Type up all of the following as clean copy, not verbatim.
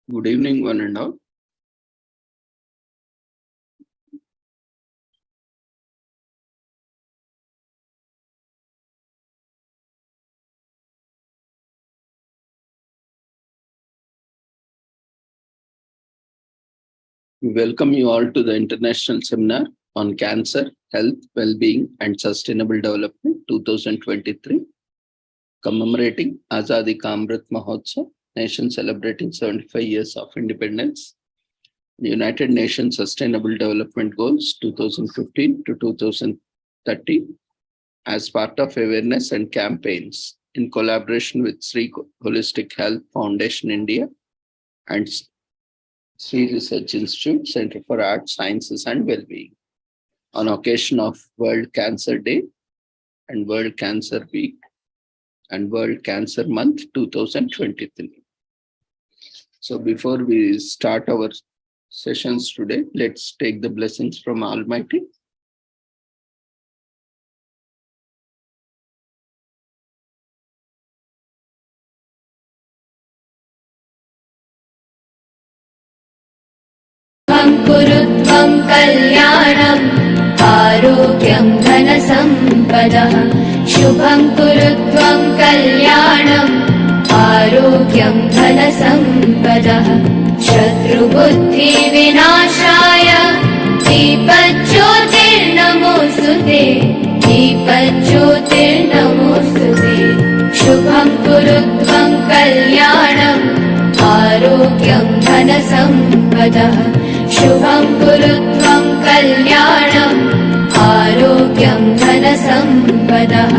Good evening, one and all. We welcome you all to the International Seminar on Cancer, Health, Well-being and Sustainable Development 2023, commemorating Azadi Ka Amrit Mahotsav, nation celebrating 75 years of independence, the United Nations Sustainable Development Goals 2015 to 2030, as part of awareness and campaigns in collaboration with Sri Holistic Health Foundation India and Sri Research Institute, Center for Arts, Sciences and Wellbeing, on occasion of World Cancer Day and World Cancer Week and World Cancer Month 2023. So before we start our sessions today, let's take the blessings from Almighty. कुरुत्वं कल्याणम् आरोग्यं धनसम्पदः शुभं कुरुत्वं कल्याणम् आरोग्यं धनसम्पदः शत्रुबुद्धिविनाशाय दीपज्योतिर्नमोऽस्तुते दीपज्योतिर्नमोऽस्तुते शुभं कुरुत्वं कल्याणम् आरोग्यं धनसम्पदः शुभं कुरुत्वं कल्याणम् आरोग्यं धनसम्पदः.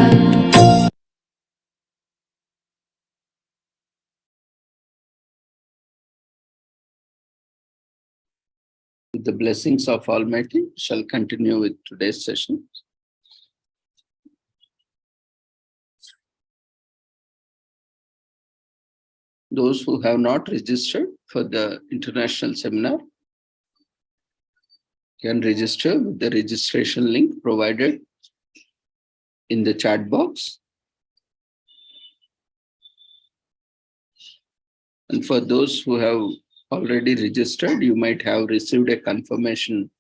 With the blessings of Almighty, shall continue with today's session. Those who have not registered for the international seminar can register with the registration link provided in the chat box. And for those who have already registered, you might have received a confirmation,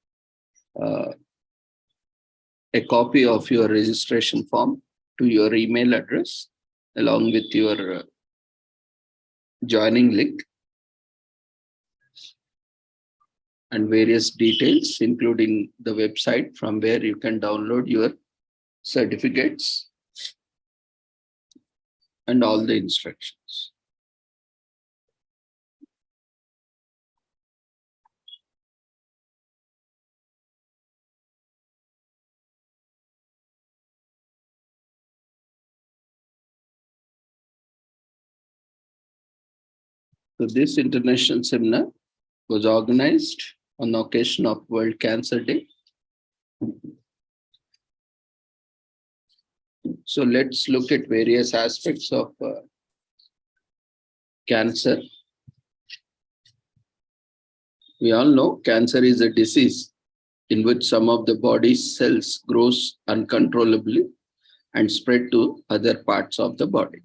a copy of your registration form to your email address along with your joining link and various details, including the website from where you can download your certificates and all the instructions. So this international seminar was organized on the occasion of World Cancer Day. So let's look at various aspects of cancer. We all know cancer is a disease in which some of the body's cells grows uncontrollably and spread to other parts of the body.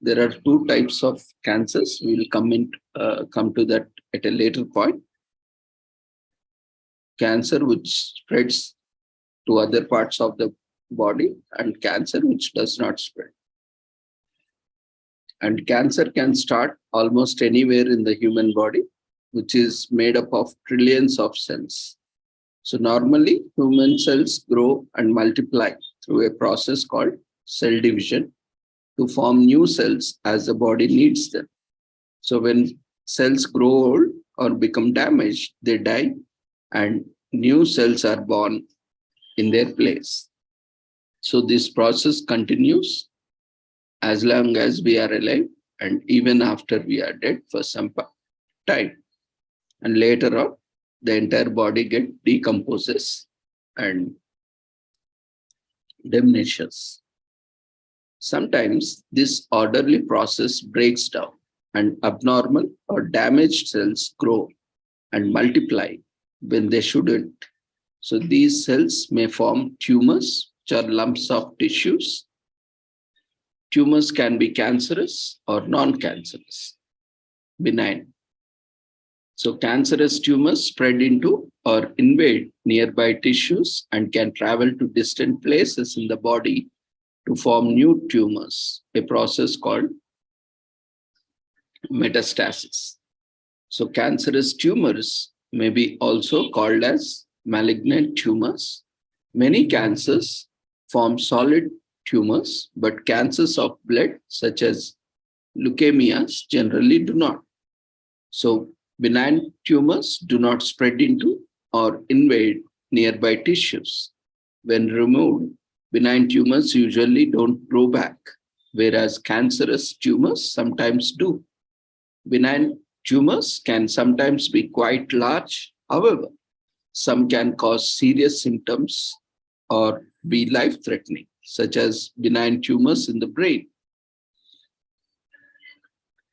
There are two types of cancers. We will come to that at a later point. Cancer which spreads to other parts of the body and cancer which does not spread. And cancer can start almost anywhere in the human body, which is made up of trillions of cells. So normally human cells grow and multiply through a process called cell division to form new cells as the body needs them. So when cells grow old or become damaged, they die and new cells are born in their place. So this process continues as long as we are alive and even after we are dead for some time. And later on, the entire body decomposes and diminishes. Sometimes this orderly process breaks down and abnormal or damaged cells grow and multiply when they shouldn't. So these cells may form tumors, which are lumps of tissues. Tumors can be cancerous or non-cancerous, benign. So cancerous tumors spread into or invade nearby tissues and can travel to distant places in the body to form new tumors, a process called metastasis. So cancerous tumors may be also called as malignant tumors. Many cancers form solid tumors, but cancers of blood, such as leukemias, generally do not. So benign tumors do not spread into or invade nearby tissues. When removed, benign tumors usually don't grow back, whereas cancerous tumors sometimes do. Benign tumors can sometimes be quite large. However, some can cause serious symptoms or be life-threatening, such as benign tumors in the brain.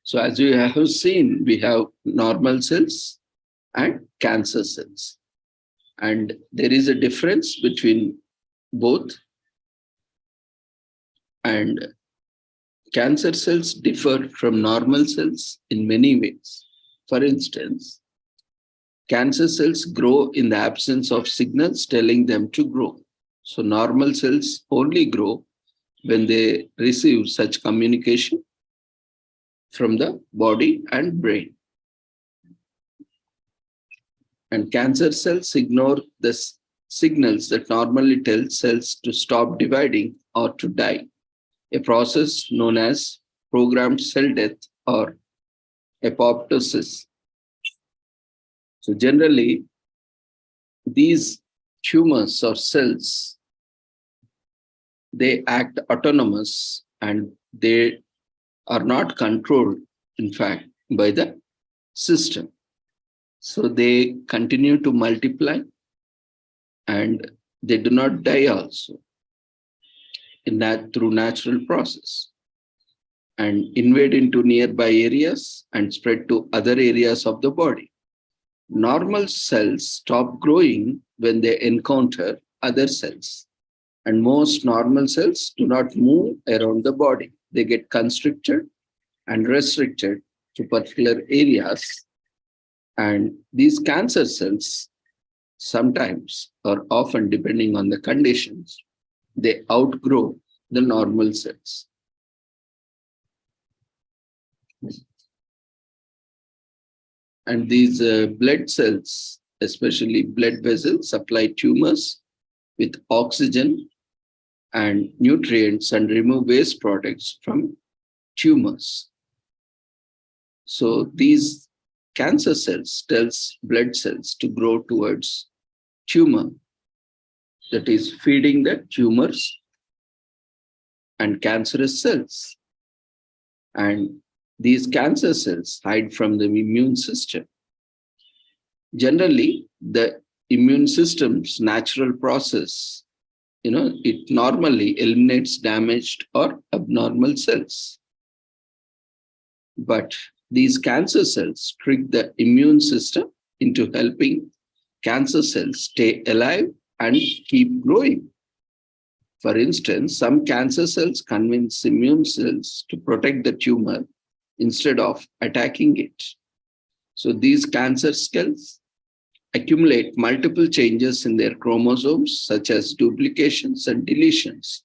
So as you have seen, we have normal cells and cancer cells. And there is a difference between both. And cancer cells differ from normal cells in many ways. For instance, cancer cells grow in the absence of signals telling them to grow. So normal cells only grow when they receive such communication from the body and brain. And cancer cells ignore the signals that normally tell cells to stop dividing or to die, a process known as programmed cell death or apoptosis. So generally, these tumors or cells, they act autonomous and they are not controlled, in fact, by the system. So they continue to multiply and they do not die also in that through natural process and invade into nearby areas and spread to other areas of the body. Normal cells stop growing when they encounter other cells. And most normal cells do not move around the body. They get constricted and restricted to particular areas. And these cancer cells, sometimes or often depending on the conditions, they outgrow the normal cells. And these blood cells, especially blood vessels, supply tumors with oxygen and nutrients and remove waste products from tumors. So these cancer cells tells blood cells to grow towards tumor, that is feeding the tumors and cancerous cells. And these cancer cells hide from the immune system. Generally, the immune system's natural process, it normally eliminates damaged or abnormal cells. But these cancer cells trick the immune system into helping cancer cells stay alive and keep growing. For instance, some cancer cells convince immune cells to protect the tumor instead of attacking it. So these cancer cells accumulate multiple changes in their chromosomes, such as duplications and deletions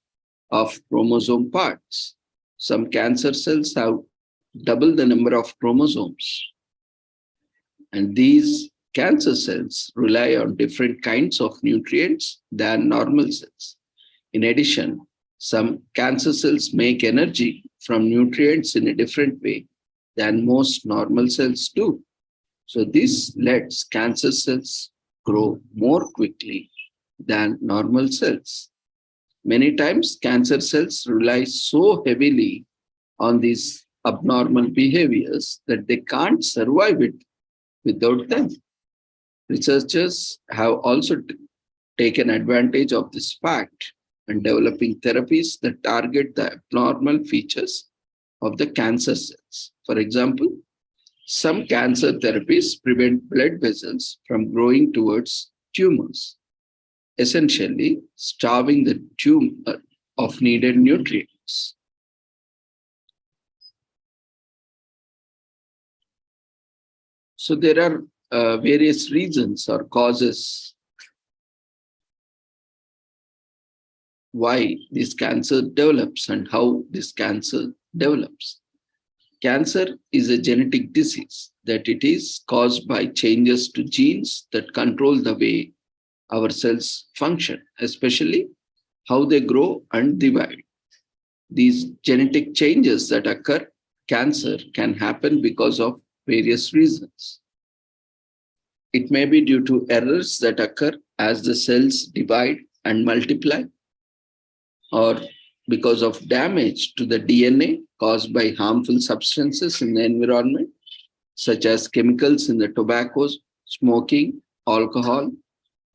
of chromosome parts. Some cancer cells have double the number of chromosomes. And these cancer cells rely on different kinds of nutrients than normal cells. In addition, some cancer cells make energy from nutrients in a different way than most normal cells do. So this lets cancer cells grow more quickly than normal cells. Many times, cancer cells rely so heavily on these abnormal behaviors that they can't survive it without them. Researchers have also taken advantage of this fact and developing therapies that target the abnormal features of the cancer cells. For example, some cancer therapies prevent blood vessels from growing towards tumors, essentially starving the tumor of needed nutrients. So there are various reasons or causes why this cancer develops and how this cancer develops. Cancer is a genetic disease that it is caused by changes to genes that control the way our cells function, especially how they grow and divide. These genetic changes that occur, cancer can happen because of various reasons. It may be due to errors that occur as the cells divide and multiply, or because of damage to the DNA caused by harmful substances in the environment, such as chemicals in the tobacco, smoking, alcohol,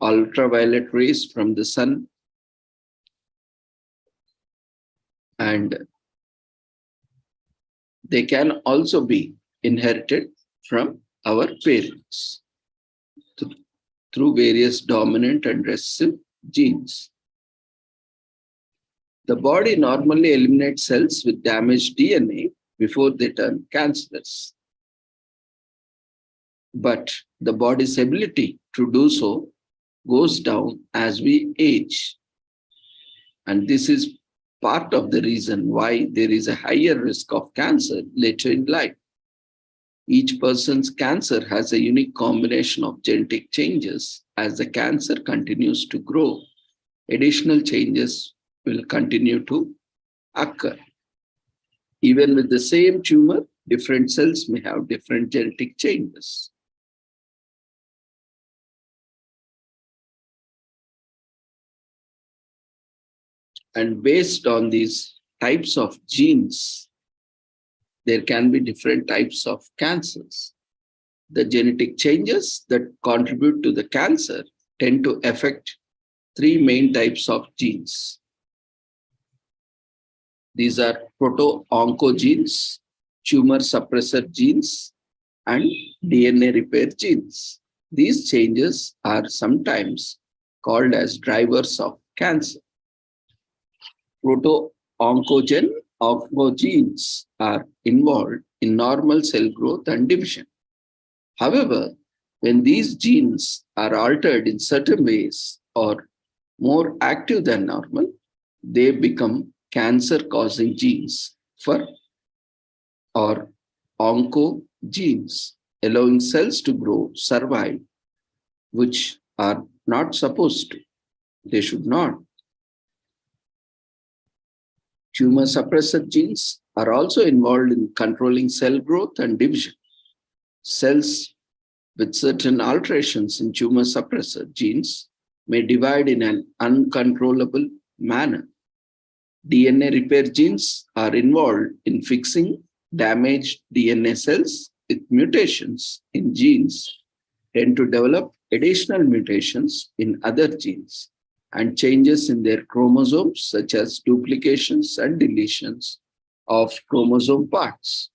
ultraviolet rays from the sun, and they can also be inherited from our parents through various dominant and recessive genes. The body normally eliminates cells with damaged DNA before they turn cancerous. But the body's ability to do so goes down as we age. And this is part of the reason why there is a higher risk of cancer later in life. Each person's cancer has a unique combination of genetic changes. As the cancer continues to grow, additional changes will continue to occur. Even with the same tumor, different cells may have different genetic changes. And based on these types of genes, there can be different types of cancers. The genetic changes that contribute to the cancer tend to affect three main types of genes. These are proto-oncogenes, tumor suppressor genes, and DNA repair genes. These changes are sometimes called as drivers of cancer. Proto-oncogenes are involved in normal cell growth and division. However, when these genes are altered in certain ways or more active than normal, they become cancer-causing genes or oncogenes, allowing cells to grow, survive, which are not supposed to. They should not. Tumor suppressor genes are also involved in controlling cell growth and division. Cells with certain alterations in tumor suppressor genes may divide in an uncontrollable manner. DNA repair genes are involved in fixing damaged DNA cells with mutations in genes, tend to develop additional mutations in other genes and changes in their chromosomes, such as duplications and deletions of chromosome parts.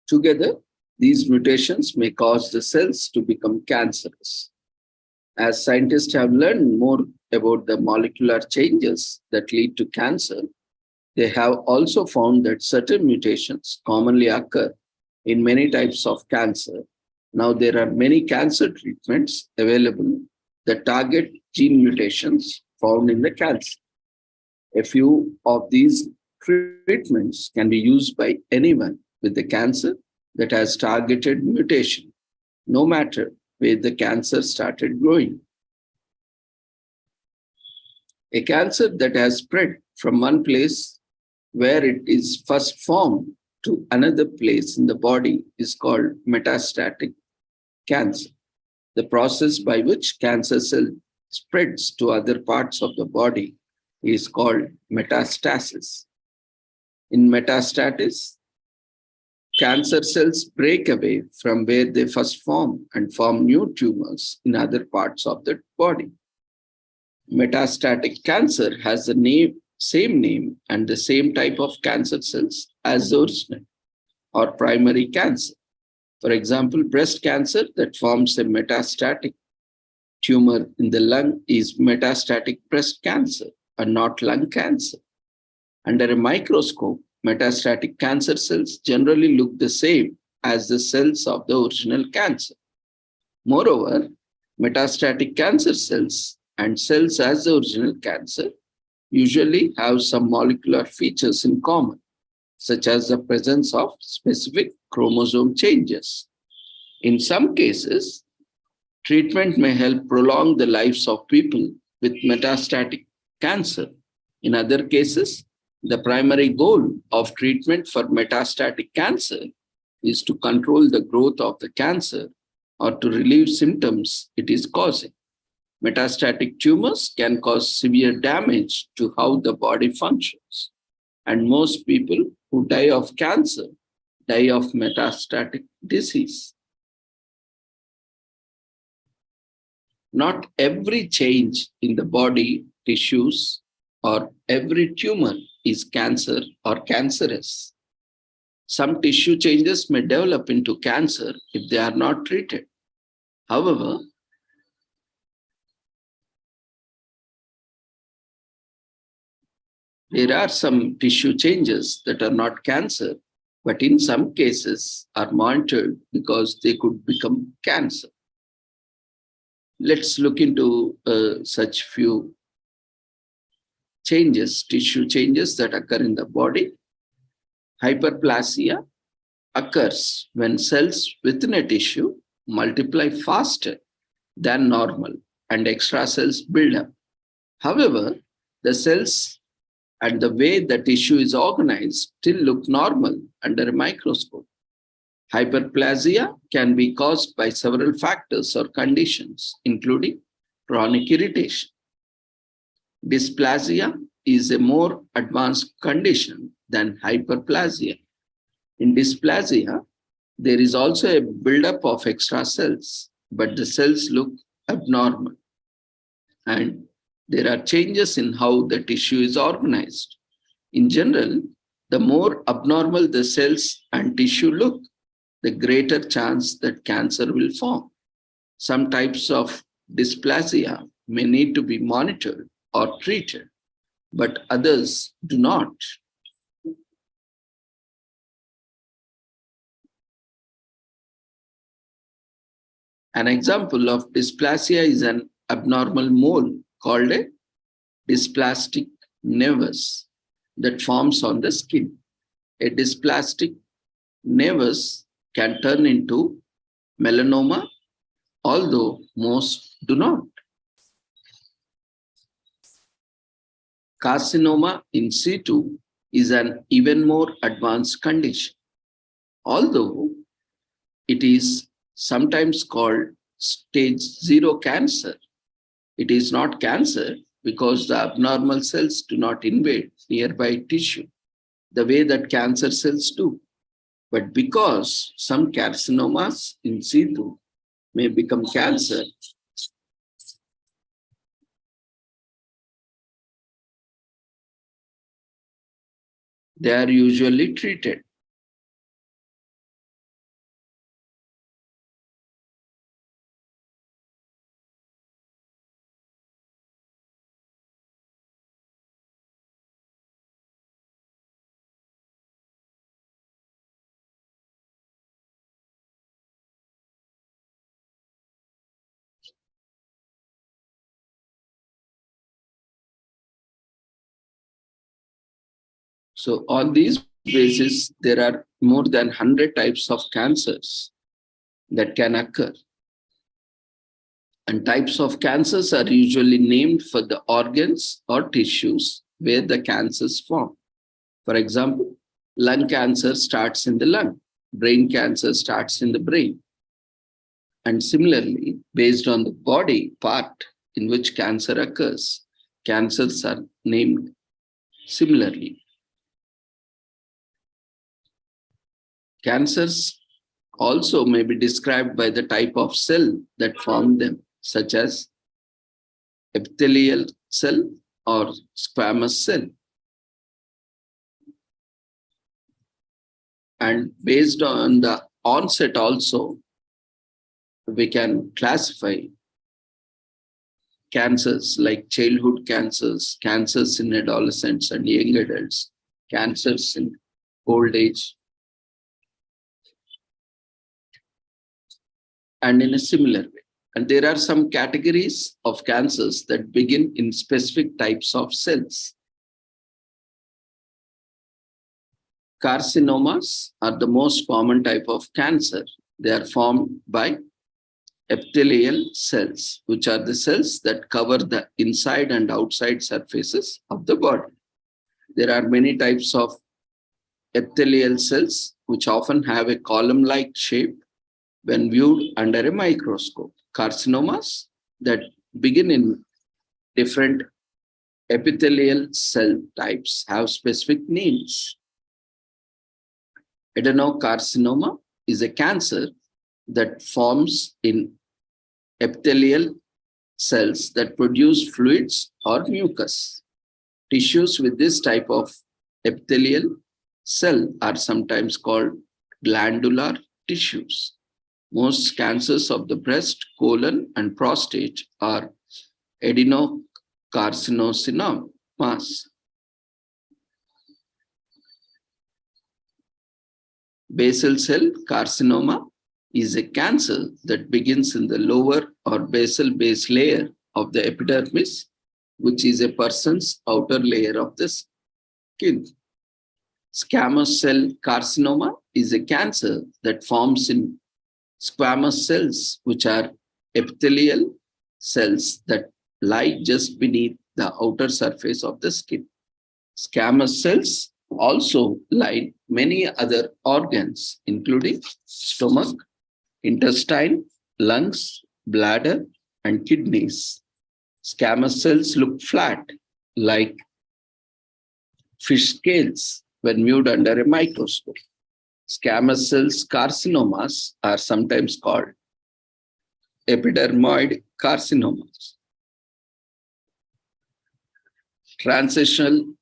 Together, these mutations may cause the cells to become cancerous. As scientists have learned more about the molecular changes that lead to cancer, they have also found that certain mutations commonly occur in many types of cancer. Now, there are many cancer treatments available that target gene mutations found in the cancer. A few of these treatments can be used by anyone with the cancer that has targeted mutation, no matter where the cancer started growing. A cancer that has spread from one place where it is first formed to another place in the body is called metastatic cancer. The process by which cancer cell spreads to other parts of the body is called metastasis. In metastasis, cancer cells break away from where they first form and form new tumors in other parts of the body. Metastatic cancer has the same name and the same type of cancer cells as the original or primary cancer. For example, breast cancer that forms a metastatic tumor in the lung is metastatic breast cancer and not lung cancer. Under a microscope, metastatic cancer cells generally look the same as the cells of the original cancer. Moreover, metastatic cancer cells and cells as the original cancer usually have some molecular features in common, such as the presence of specific chromosome changes. In some cases, treatment may help prolong the lives of people with metastatic cancer. In other cases, the primary goal of treatment for metastatic cancer is to control the growth of the cancer or to relieve symptoms it is causing. Metastatic tumors can cause severe damage to how the body functions, and most people who die of cancer die of metastatic disease. Not every change in the body tissues or every tumor is cancer or cancerous. Some tissue changes may develop into cancer if they are not treated. However, there are some tissue changes that are not cancer, but in some cases are monitored because they could become cancer. Let's look into such few changes, tissue changes that occur in the body. Hyperplasia occurs when cells within a tissue multiply faster than normal and extra cells build up. However, the cells and the way the tissue is organized still look normal under a microscope. Hyperplasia can be caused by several factors or conditions, including chronic irritation. Dysplasia is a more advanced condition than hyperplasia. In dysplasia, there is also a buildup of extra cells, but the cells look abnormal. And there are changes in how the tissue is organized. In general, the more abnormal the cells and tissue look, the greater chance that cancer will form. Some types of dysplasia may need to be monitored or treated, but others do not. An example of dysplasia is an abnormal mole called a dysplastic nevus that forms on the skin. A dysplastic nevus can turn into melanoma, although most do not. Carcinoma in situ is an even more advanced condition. Although it is sometimes called stage 0 cancer, it is not cancer because the abnormal cells do not invade nearby tissue the way that cancer cells do. But because some carcinomas in situ may become cancer, they are usually treated. So on these basis, there are more than 100 types of cancers that can occur. And types of cancers are usually named for the organs or tissues where the cancers form. For example, lung cancer starts in the lung, brain cancer starts in the brain. And similarly, based on the body part in which cancer occurs, cancers are named similarly. Cancers also may be described by the type of cell that form them, such as epithelial cell or squamous cell. And based on the onset also, we can classify cancers like childhood cancers, cancers in adolescents and young adults, cancers in old age. and in a similar way. And there are some categories of cancers that begin in specific types of cells. Carcinomas are the most common type of cancer. They are formed by epithelial cells, which are the cells that cover the inside and outside surfaces of the body. There are many types of epithelial cells, which often have a column-like shape when viewed under a microscope. Carcinomas that begin in different epithelial cell types have specific names. Adenocarcinoma is a cancer that forms in epithelial cells that produce fluids or mucus. Tissues with this type of epithelial cell are sometimes called glandular tissues. Most cancers of the breast, colon, and prostate are adenocarcinomas. Basal cell carcinoma is a cancer that begins in the lower or basal base layer of the epidermis, which is a person's outer layer of the skin. Squamous cell carcinoma is a cancer that forms in squamous cells, which are epithelial cells that lie just beneath the outer surface of the skin. Squamous cells also line many other organs, including stomach, intestine, lungs, bladder, and kidneys. Squamous cells look flat, like fish scales, when viewed under a microscope. Squamous cells carcinomas are sometimes called epidermoid carcinomas. Transitional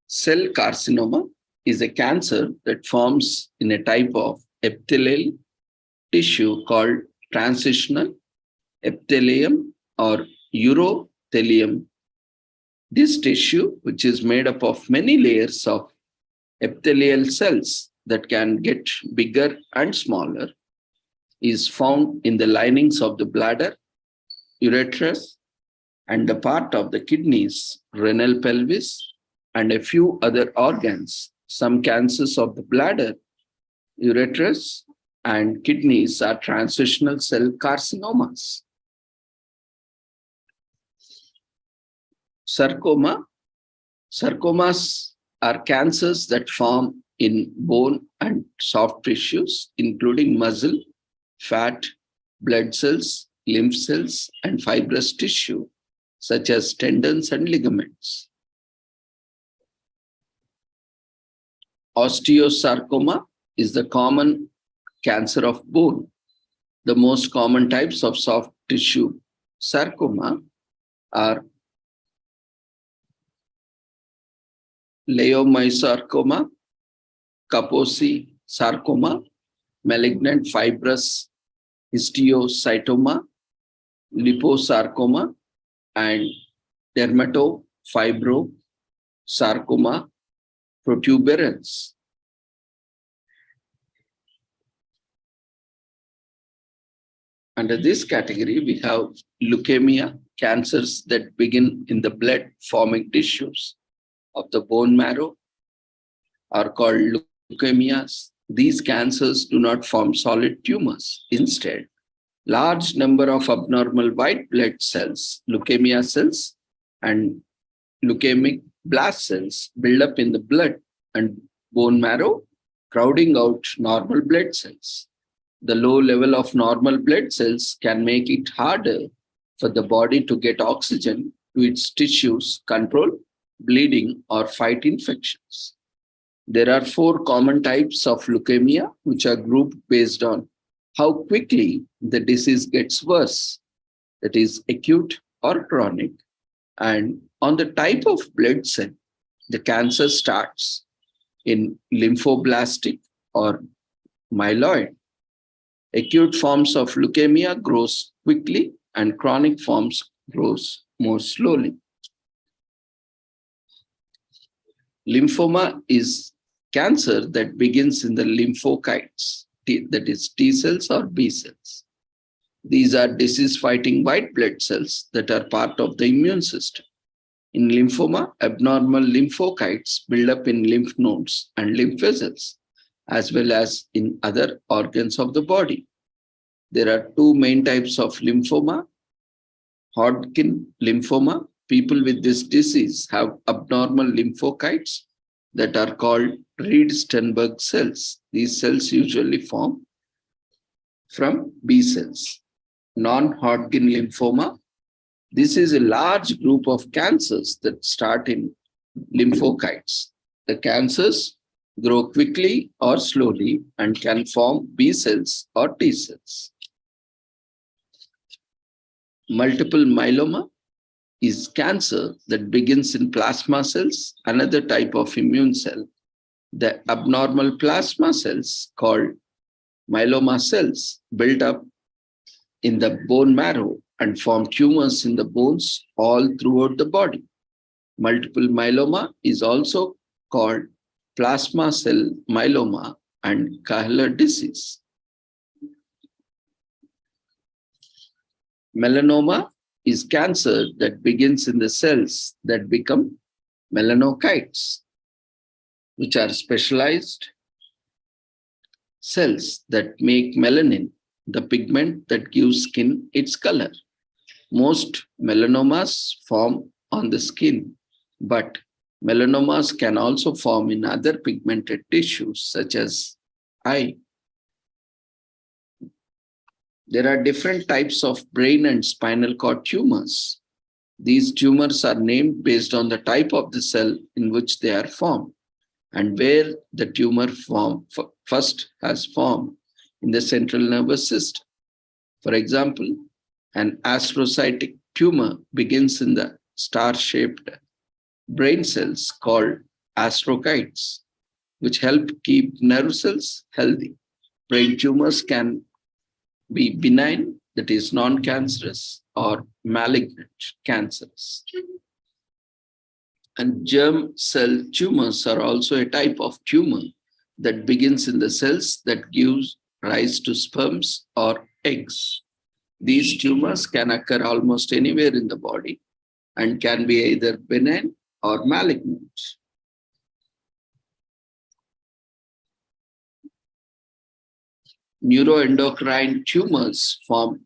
cell carcinoma is a cancer that forms in a type of epithelial tissue called transitional epithelium or urothelium. This tissue, which is made up of many layers of epithelial cells that can get bigger and smaller, is found in the linings of the bladder, ureterus, and the part of the kidneys, renal pelvis, and a few other organs. Some cancers of the bladder, ureterus, and kidneys are transitional cell carcinomas. Sarcomas are cancers that form in bone and soft tissues, including muscle, fat, blood cells, lymph cells, and fibrous tissue, such as tendons and ligaments. Osteosarcoma is the common cancer of bone. The most common types of soft tissue sarcoma are leiomyosarcoma, Kaposi sarcoma, malignant fibrous histiocytoma, liposarcoma, and dermatofibrosarcoma protuberans. Under this category, we have leukemia, cancers that begin in the blood-forming tissues of the bone marrow are called leukemias. These cancers do not form solid tumors. Instead, large number of abnormal white blood cells, leukemia cells, and leukemic blast cells build up in the blood and bone marrow, crowding out normal blood cells. The low level of normal blood cells can make it harder for the body to get oxygen to its tissues, control bleeding, or fight infections. There are 4 common types of leukemia, which are grouped based on how quickly the disease gets worse, that is acute or chronic, and on the type of blood cell. The cancer starts in lymphoblastic or myeloid. Acute forms of leukemia grows quickly and chronic forms grows more slowly. Lymphoma is cancer that begins in the lymphocytes, that is T cells or B cells. These are disease-fighting white blood cells that are part of the immune system. In lymphoma, abnormal lymphocytes build up in lymph nodes and lymph vessels, as well as in other organs of the body. There are two main types of lymphoma. Hodgkin lymphoma. People with this disease have abnormal lymphocytes that are called Reed-Sternberg cells. These cells usually form from B cells. Non-Hodgkin lymphoma. This is a large group of cancers that start in lymphocytes. The cancers grow quickly or slowly and can form B cells or T cells. Multiple myeloma is cancer that begins in plasma cells, another type of immune cell. The abnormal plasma cells called myeloma cells build up in the bone marrow and form tumors in the bones all throughout the body. Multiple myeloma is also called plasma cell myeloma and Kahler disease. Melanoma is cancer that begins in the cells that become melanocytes, which are specialized cells that make melanin, the pigment that gives skin its color. Most melanomas form on the skin, but melanomas can also form in other pigmented tissues such as eye. There are different types of brain and spinal cord tumors. These tumors are named based on the type of the cell in which they are formed and where the tumor first has formed in the central nervous system. For example, an astrocytic tumor begins in the star-shaped brain cells called astrocytes, which help keep nerve cells healthy. Brain tumors can be benign, that is non-cancerous, or malignant, cancerous. And germ cell tumors are also a type of tumor that begins in the cells that gives rise to sperms or eggs. These tumors can occur almost anywhere in the body and can be either benign or malignant. Neuroendocrine tumors form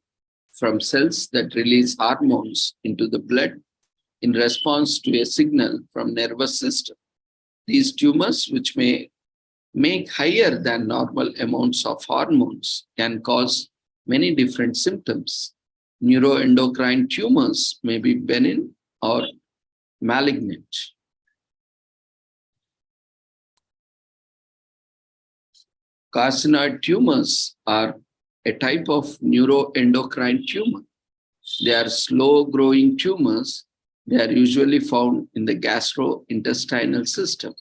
from cells that release hormones into the blood in response to a signal from nervous system. These tumors, which may make higher than normal amounts of hormones, can cause many different symptoms. Neuroendocrine tumors may be benign or malignant. Carcinoid tumors are a type of neuroendocrine tumor. They are slow-growing tumors. They are usually found in the gastrointestinal system,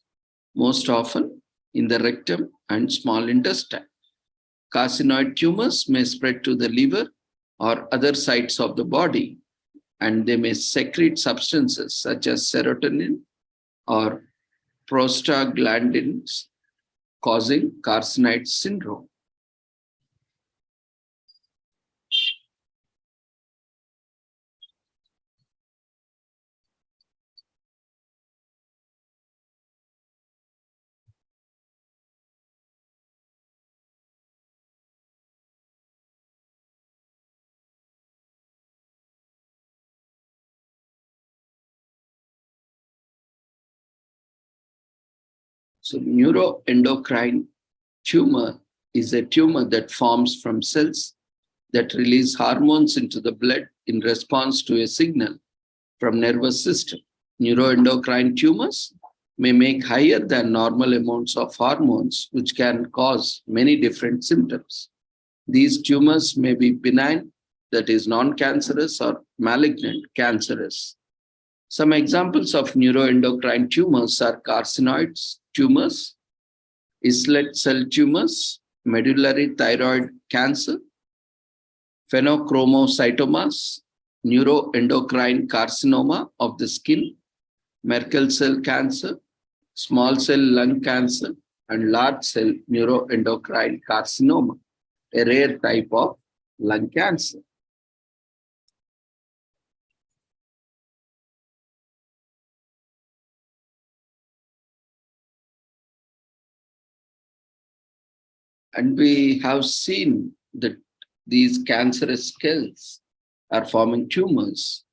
most often in the rectum and small intestine. Carcinoid tumors may spread to the liver or other sites of the body, and they may secrete substances such as serotonin or prostaglandins, causing carcinoid syndrome. So neuroendocrine tumor is a tumor that forms from cells that release hormones into the blood in response to a signal from nervous system. Neuroendocrine tumors may make higher than normal amounts of hormones, which can cause many different symptoms. These tumors may be benign, that is non-cancerous, or malignant, cancerous. Some examples of neuroendocrine tumors are carcinoid tumors, islet cell tumors, medullary thyroid cancer, pheochromocytomas, neuroendocrine carcinoma of the skin, Merkel cell cancer, small cell lung cancer, and large cell neuroendocrine carcinoma, a rare type of lung cancer. And we have seen that these cancerous cells are forming tumors,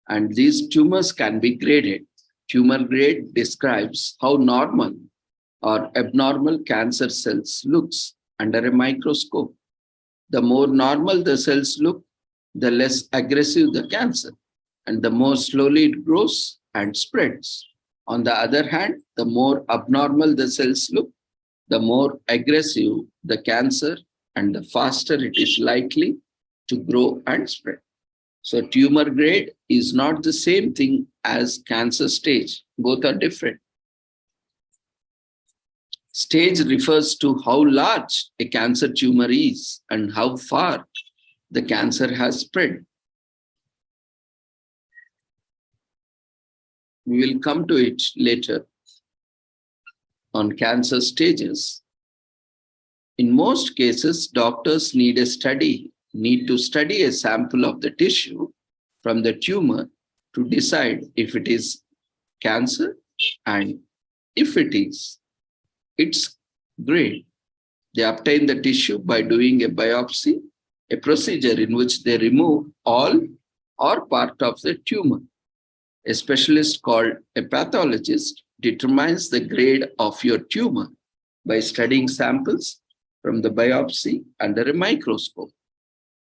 and these tumors can be graded. Tumor grade describes how normal or abnormal cancer cells looks under a microscope. The more normal the cells look, the less aggressive the cancer, and the more slowly it grows and spreads. On the other hand, the more abnormal the cells look, the more aggressive the cancer and the faster it is likely to grow and spread. So tumor grade is not the same thing as cancer stage. Both are different. Stage refers to how large a cancer tumor is and how far the cancer has spread. We will come to it later on cancer stages. In most cases, doctors need to study a sample of the tissue from the tumor to decide if it is cancer, and if it is, its grade. They obtain the tissue by doing a biopsy, a procedure in which they remove all or part of the tumor. A specialist called a pathologist determines the grade of your tumor by studying samples from the biopsy under a microscope.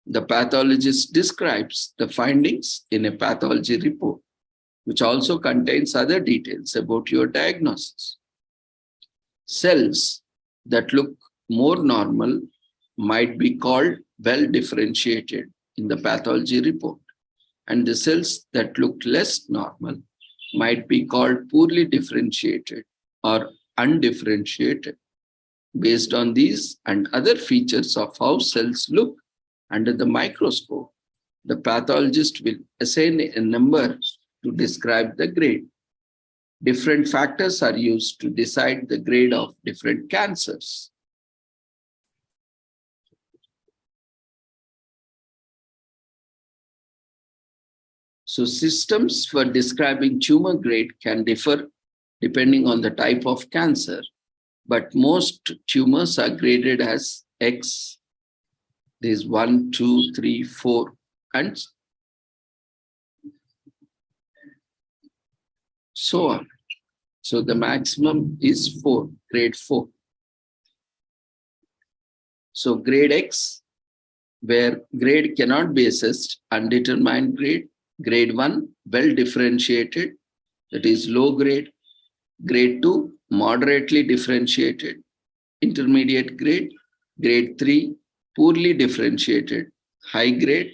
The pathologist describes the findings in a pathology report, which also contains other details about your diagnosis. Cells that look more normal might be called well differentiated in the pathology report, and the cells that look less normal might be called poorly differentiated or undifferentiated. Based on these and other features of how cells look under the microscope, the pathologist will assign a number to describe the grade. Different factors are used to decide the grade of different cancers. So systems for describing tumor grade can differ depending on the type of cancer, but most tumors are graded as X. There's 1, 2, 3, 4, and so on. So the maximum is 4, grade 4. So grade X, where grade cannot be assessed, undetermined grade. Grade 1, well differentiated, that is low grade. Grade 2, moderately differentiated. Intermediate grade. Grade 3, poorly differentiated, high grade.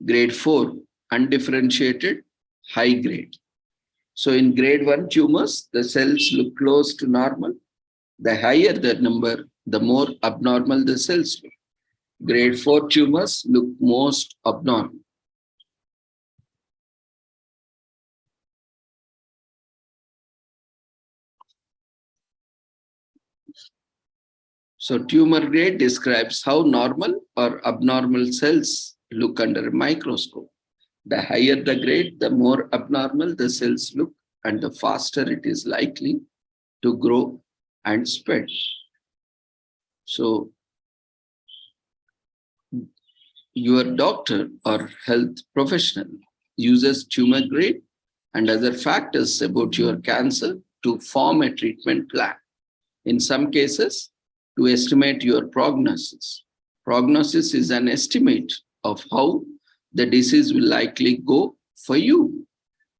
Grade 4, undifferentiated, high grade. So in grade 1 tumors, the cells look close to normal. The higher the number, the more abnormal the cells look. Grade 4 tumors look most abnormal. So tumor grade describes how normal or abnormal cells look under a microscope. The higher the grade, the more abnormal the cells look, and the faster it is likely to grow and spread. So your doctor or health professional uses tumor grade and other factors about your cancer to form a treatment plan. In some cases, to estimate your prognosis. Prognosis is an estimate of how the disease will likely go for you.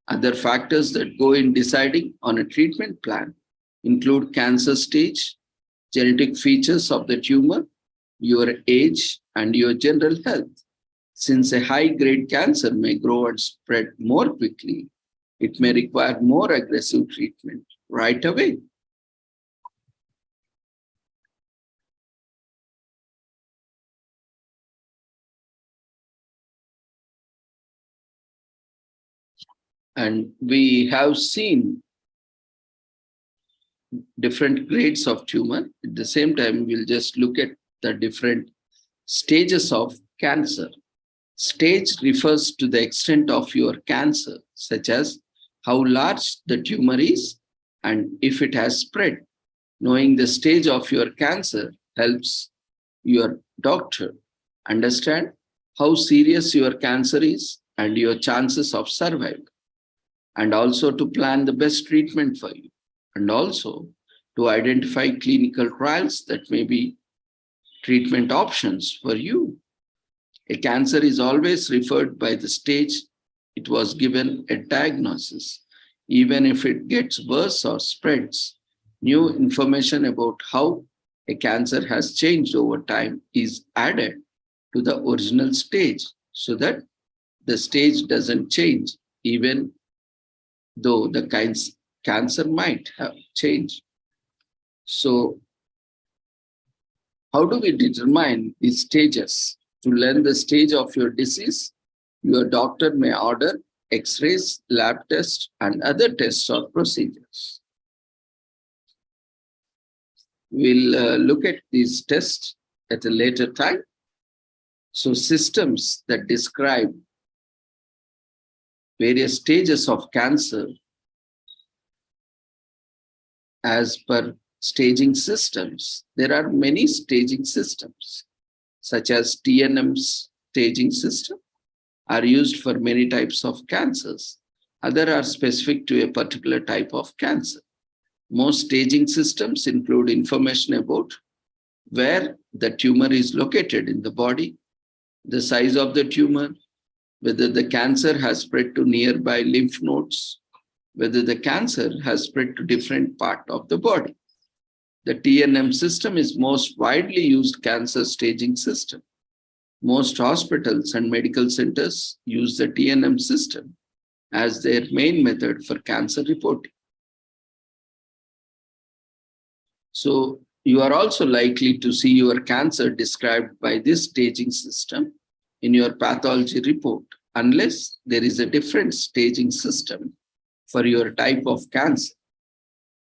Other factors that go in deciding on a treatment plan include cancer stage, genetic features of the tumor, your age, and your general health. Since a high-grade cancer may grow and spread more quickly, it may require more aggressive treatment right away. And we have seen different grades of tumor. At the same time, we'll just look at the different stages of cancer. Stage refers to the extent of your cancer, such as how large the tumor is and if it has spread. Knowing the stage of your cancer helps your doctor, understand how serious your cancer is and your chances of survival, and also to plan the best treatment for you, and also to identify clinical trials that may be treatment options for you. A cancer is always referred by the stage it was given a diagnosis. Even if it gets worse or spreads, new information about how a cancer has changed over time is added to the original stage so that the stage doesn't change, even though the cancer might have changed. So, how do we determine these stages? To learn the stage of your disease, your doctor may order X-rays, lab tests, and other tests or procedures. We'll look at these tests at a later time. So systems that describe various stages of cancer as per staging systems. There are many staging systems, such as TNM's staging system, are used for many types of cancers. Others are specific to a particular type of cancer. Most staging systems include information about where the tumor is located in the body, the size of the tumor, whether the cancer has spread to nearby lymph nodes, whether the cancer has spread to different part of the body. The TNM system is most widely used cancer staging system. Most hospitals and medical centers use the TNM system as their main method for cancer reporting. So you are also likely to see your cancer described by this staging system in your pathology report, unless there is a different staging system for your type of cancer.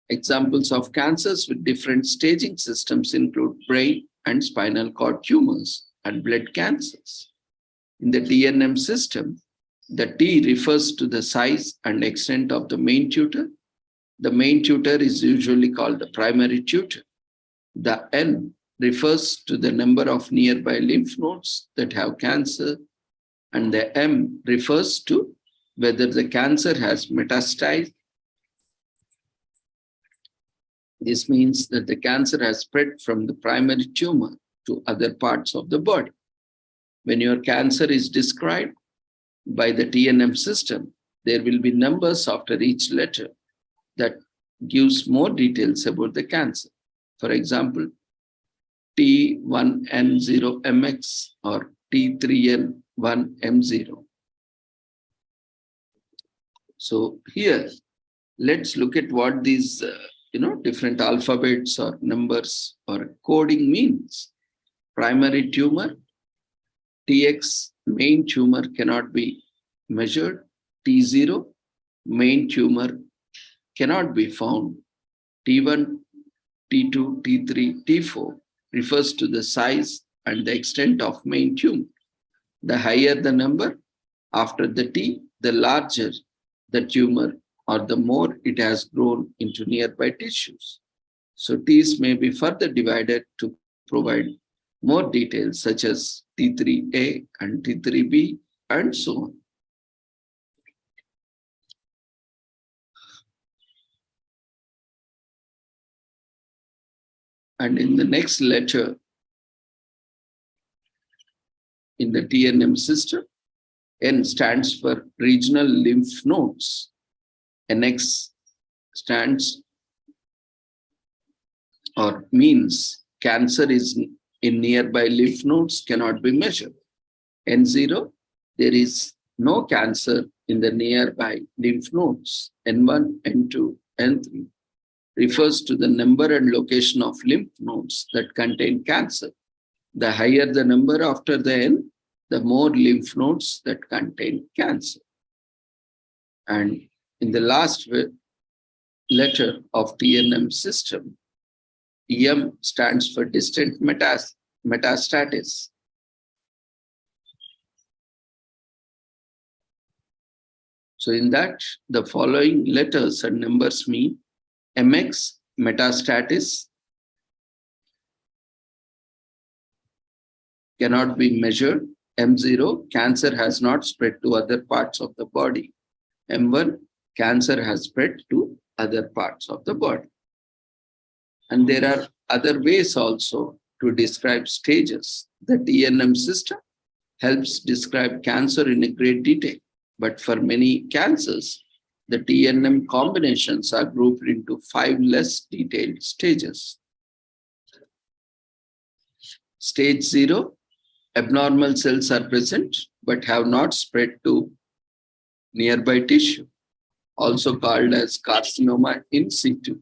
Examples of cancers with different staging systems include brain and spinal cord tumors and blood cancers. In the TNM system, the T refers to the size and extent of the main tutor. The main tutor is usually called the primary tutor. The N refers to the number of nearby lymph nodes that have cancer, and the M refers to whether the cancer has metastasized. This means that the cancer has spread from the primary tumor to other parts of the body. When your cancer is described by the TNM system, there will be numbers after each letter that gives more details about the cancer. For example, T1N0MX or T3N1M0. So here, let's look at what these different alphabets or numbers or coding means. Primary tumor, TX, main tumor cannot be measured. T0, main tumor cannot be found. T1, T2, T3, T4 refers to the size and the extent of main tumor. The higher the number after the T, the larger the tumor or the more it has grown into nearby tissues. So T's may be further divided to provide more details such as T3A and T3B and so on. And in the next letter, in the TNM system, N stands for regional lymph nodes. NX stands or means cancer is in nearby lymph nodes cannot be measured. N0, there is no cancer in the nearby lymph nodes. N1, N2, N3 refers to the number and location of lymph nodes that contain cancer. The higher the number after the N, the more lymph nodes that contain cancer. And in the last letter of TNM system, EM stands for distant metastasis. So in that, the following letters and numbers mean MX, metastasis, cannot be measured. M0, cancer has not spread to other parts of the body. M1, cancer has spread to other parts of the body. And there are other ways also to describe stages. The TNM system helps describe cancer in a great detail. But for many cancers, the TNM combinations are grouped into 5 less detailed stages. Stage 0, abnormal cells are present but have not spread to nearby tissue, also called as carcinoma in situ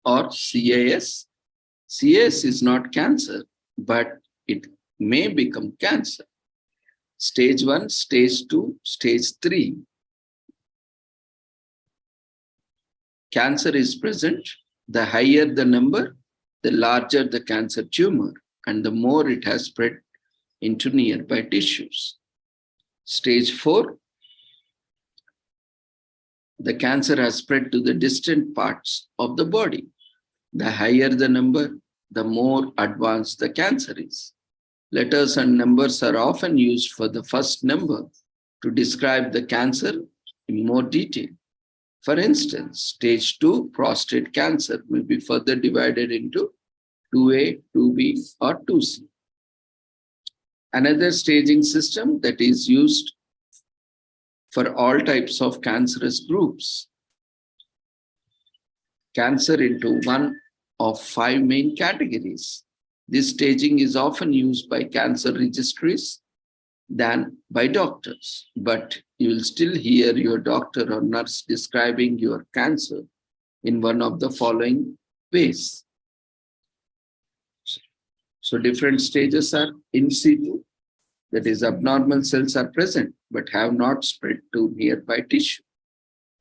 or CAS. CAS is not cancer, but it may become cancer. Stage 1, stage 2, stage 3. Cancer is present. The higher the number, the larger the cancer tumor, and the more it has spread into nearby tissues. Stage 4, the cancer has spread to the distant parts of the body. The higher the number, the more advanced the cancer is. Letters and numbers are often used for the first number to describe the cancer in more detail. For instance, stage 2 prostate cancer may be further divided into 2A, 2B, or 2C. Another staging system that is used for all types of cancerous groups. Cancer into one of 5 main categories. This staging is often used by cancer registries than by doctors, but you will still hear your doctor or nurse describing your cancer in one of the following ways. So different stages are in situ, that is, abnormal cells are present but have not spread to nearby tissue.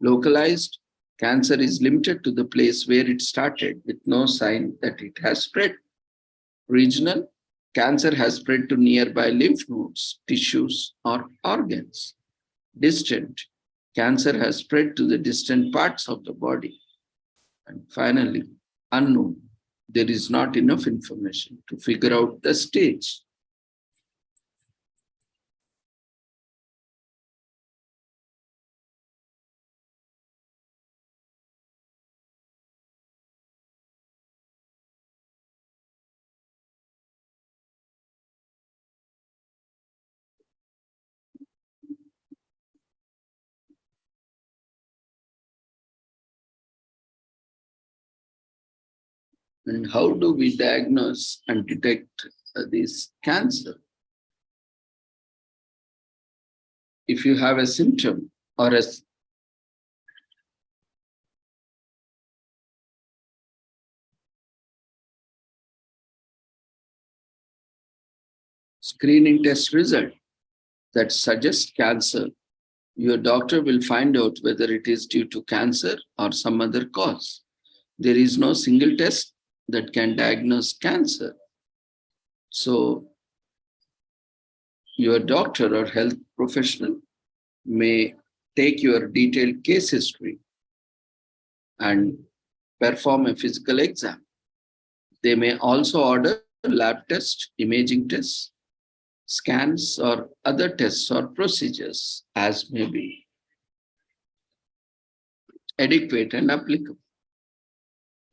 Localized, cancer is limited to the place where it started with no sign that it has spread. Regional, cancer has spread to nearby lymph nodes, tissues, or organs. Distant, cancer has spread to the distant parts of the body. And finally, unknown, there is not enough information to figure out the stage. And how do we diagnose and detect this cancer? If you have a symptom or a screening test result that suggests cancer, your doctor will find out whether it is due to cancer or some other cause. There is no single test that can diagnose cancer. So your doctor or health professional may take your detailed case history and perform a physical exam. They may also order lab tests, imaging tests, scans, or other tests or procedures as may be adequate and applicable.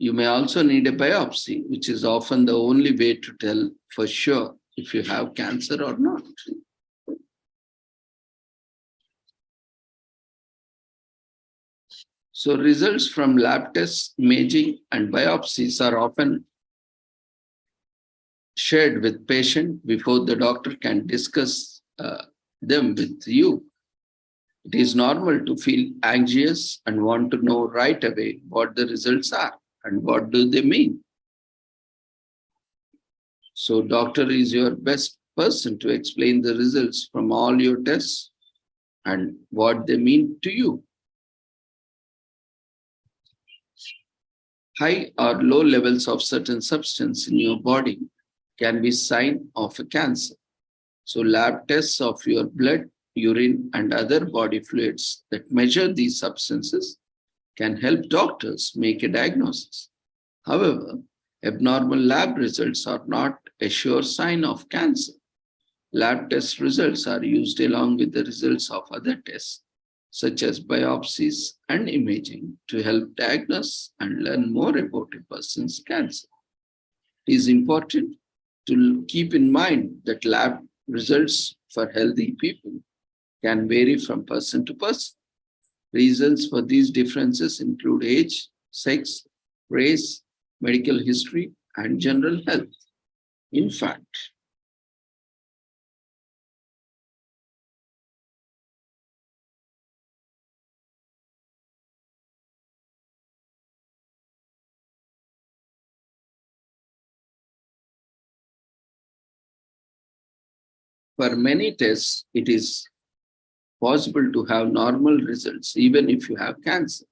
You may also need a biopsy, which is often the only way to tell for sure if you have cancer or not. So results from lab tests, imaging, and biopsies are often shared with patient before the doctor can discuss them with you. It is normal to feel anxious and want to know right away what the results are and what do they mean. So doctor is your best person to explain the results from all your tests and what they mean to you. High or low levels of certain substance in your body can be sign of a cancer. So lab tests of your blood, urine, and other body fluids that measure these substances can help doctors make a diagnosis. However, Abnormal lab results are not a sure sign of cancer. Lab test results are used along with the results of other tests, such as biopsies and imaging, to help diagnose and learn more about a person's cancer. It is important to keep in mind that lab results for healthy people can vary from person to person. Reasons for these differences include age, sex, race, medical history, and general health. In fact, for many tests, it is possible to have normal results even if you have cancer.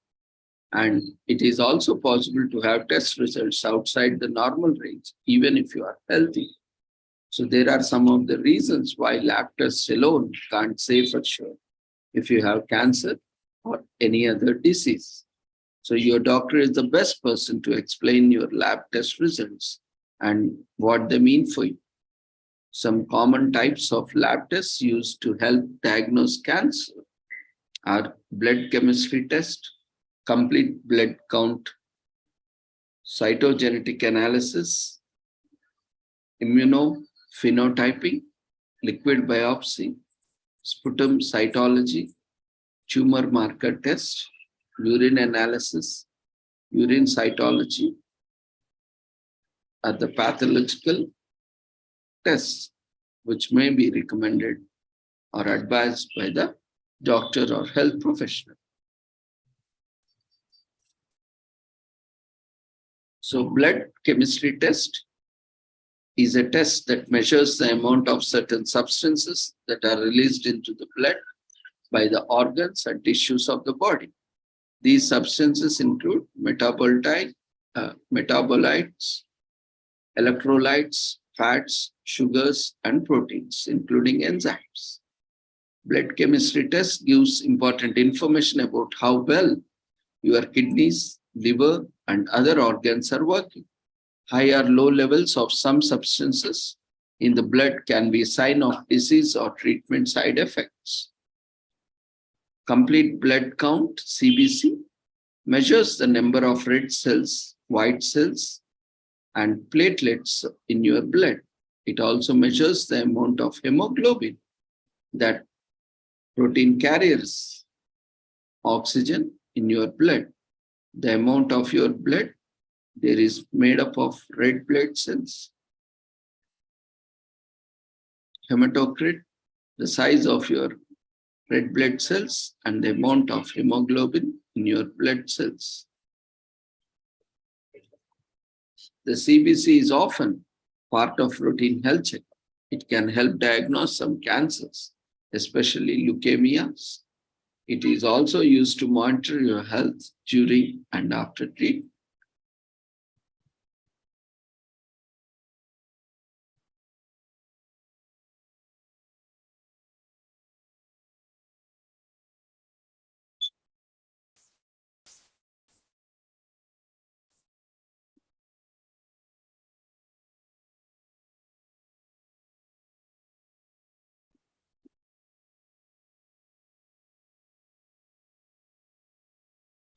And it is also possible to have test results outside the normal range, even if you are healthy. So there are some of the reasons why lab tests alone can't say for sure if you have cancer or any other disease. So your doctor is the best person to explain your lab test results and what they mean for you. Some common types of lab tests used to help diagnose cancer are blood chemistry test, complete blood count, cytogenetic analysis, immunophenotyping, liquid biopsy, sputum cytology, tumor marker test, urine analysis, urine cytology are the pathological tests which may be recommended or advised by the doctor or health professional. So blood chemistry test is a test that measures the amount of certain substances that are released into the blood by the organs and tissues of the body. These substances include metabolites, electrolytes, fats, sugars, and proteins, including enzymes. Blood chemistry test gives important information about how well your kidneys, liver, and other organs are working. High or low levels of some substances in the blood can be a sign of disease or treatment side effects. Complete blood count, CBC, measures the number of red cells, white cells, and platelets in your blood. It also measures the amount of hemoglobin, that protein carriers oxygen in your blood. The amount of your blood there is made up of red blood cells. Hematocrit, the size of your red blood cells and the amount of hemoglobin in your blood cells. The CBC is often part of routine health checkup. It can help diagnose some cancers, especially leukemias. It is also used to monitor your health during and after treatment.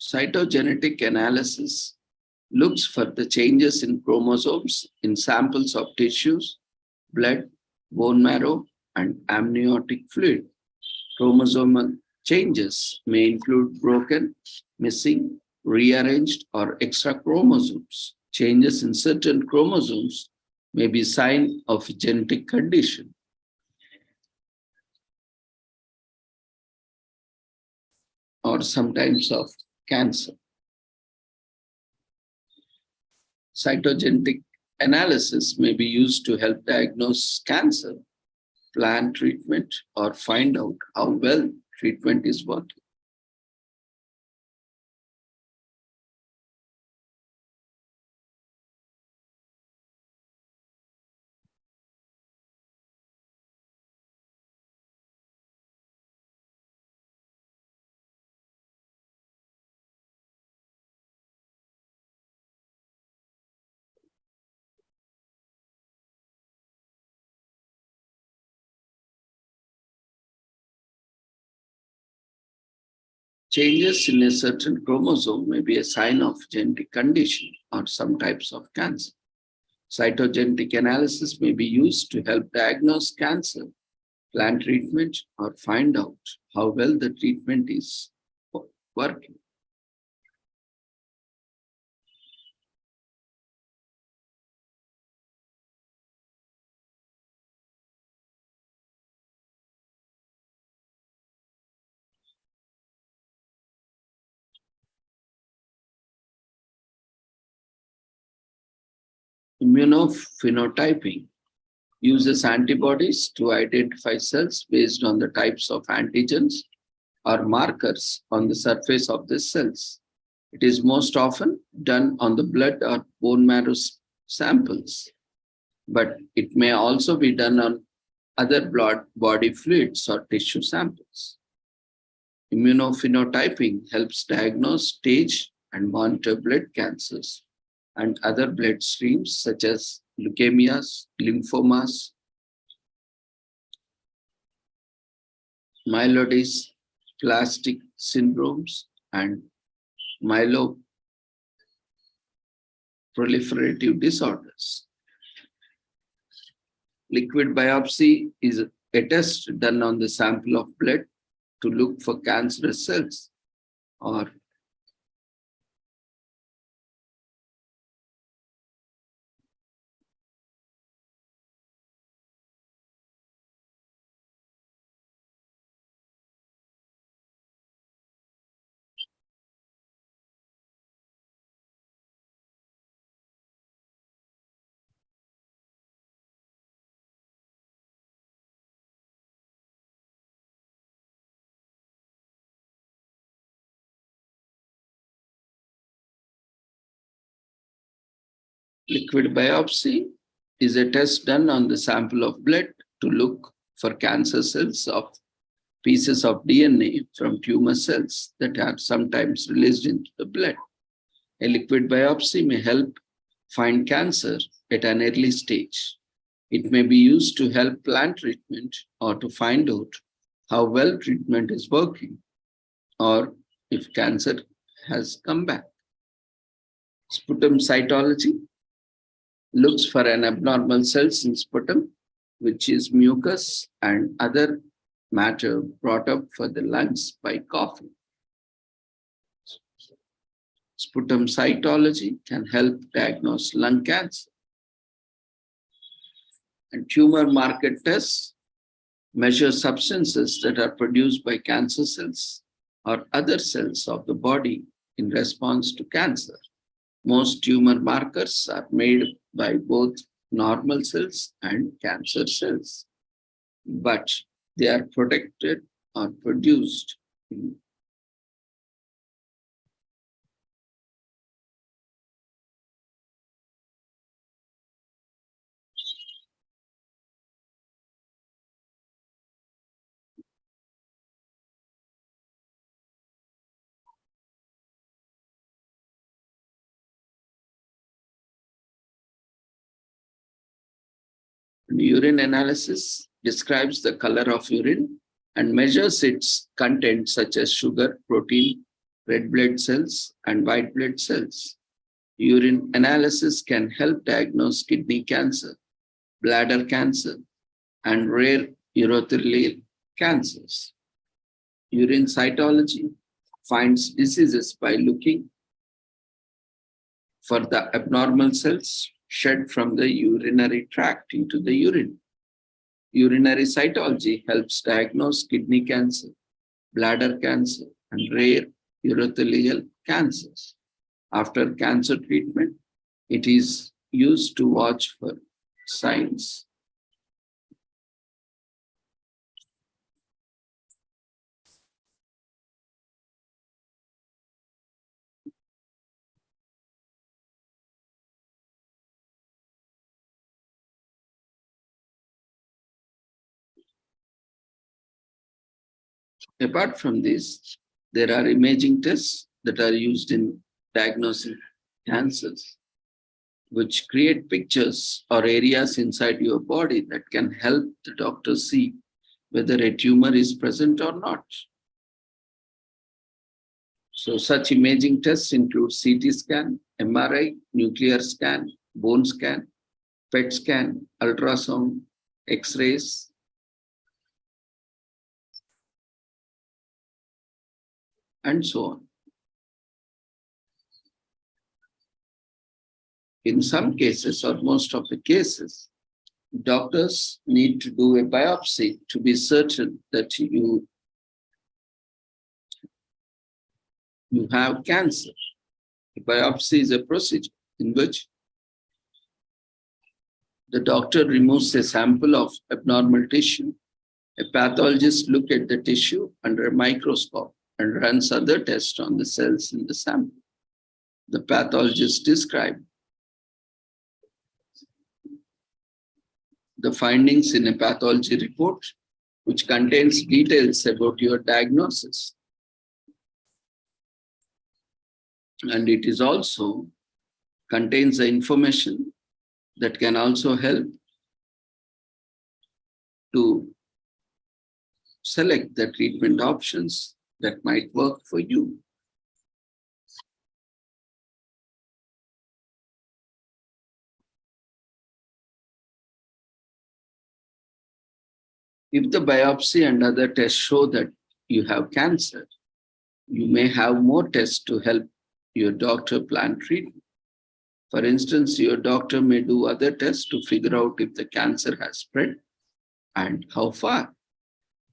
Cytogenetic analysis looks for the changes in chromosomes in samples of tissues, blood, bone marrow, and amniotic fluid. Chromosomal changes may include broken, missing, rearranged, or extra chromosomes. Changes in certain chromosomes may be a sign of a genetic condition. Or some types of cancer. Cytogenetic analysis may be used to help diagnose cancer, plan treatment, or find out how well treatment is working. Changes in a certain chromosome may be a sign of genetic condition or some types of cancer. Cytogenetic analysis may be used to help diagnose cancer, plan treatment, or find out how well the treatment is working. Immunophenotyping uses antibodies to identify cells based on the types of antigens or markers on the surface of the cells. It is most often done on the blood or bone marrow samples, but it may also be done on other blood, body fluids or tissue samples. Immunophenotyping helps diagnose, stage, and monitor blood cancers and other blood streams such as leukemias, lymphomas, myelodysplastic syndromes, and myeloproliferative disorders. Liquid biopsy is a test done on the sample of blood to look for cancerous cells or liquid biopsy is a test done on the sample of blood to look for cancer cells of pieces of DNA from tumor cells that are sometimes released into the blood. A liquid biopsy may help find cancer at an early stage. It may be used to help plan treatment or to find out how well treatment is working or if cancer has come back. Sputum cytology looks for an abnormal cells in sputum, which is mucus and other matter brought up for the lungs by coughing. Sputum cytology can help diagnose lung cancer. And tumor marker tests measure substances that are produced by cancer cells or other cells of the body in response to cancer. Most tumor markers are made by both normal cells and cancer cells, but they are protected or produced in urine analysis describes the color of urine and measures its content such as sugar, protein, red blood cells, and white blood cells. Urine analysis can help diagnose kidney cancer, bladder cancer, and rare urothelial cancers. Urine cytology finds diseases by looking for the abnormal cells shed from the urinary tract into the urine. Urinary cytology helps diagnose kidney cancer, bladder cancer, and rare urothelial cancers. After cancer treatment, it is used to watch for signs. Apart from this, there are imaging tests that are used in diagnosing cancers, which create pictures or areas inside your body that can help the doctor see whether a tumor is present or not. So such imaging tests include CT scan, MRI, nuclear scan, bone scan, PET scan, ultrasound, X-rays, and so on. In some cases, or most of the cases, doctors need to do a biopsy to be certain that you have cancer. A biopsy is a procedure in which the doctor removes a sample of abnormal tissue. A pathologist looks at the tissue under a microscope and runs other tests on the cells in the sample. The pathologist describes the findings in a pathology report, which contains details about your diagnosis. And it is also contains the information that can also help to select the treatment options that might work for you. If the biopsy and other tests show that you have cancer, you may have more tests to help your doctor plan treatment. For instance, your doctor may do other tests to figure out if the cancer has spread and how far.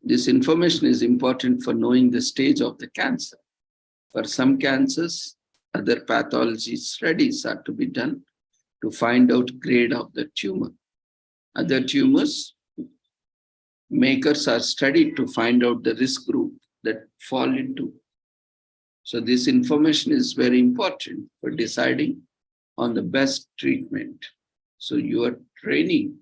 This information is important for knowing the stage of the cancer. For some cancers, other pathology studies are to be done to find out grade of the tumor. Other tumors makers are studied to find out the risk group that fall into. So this information is very important for deciding on the best treatment. So your training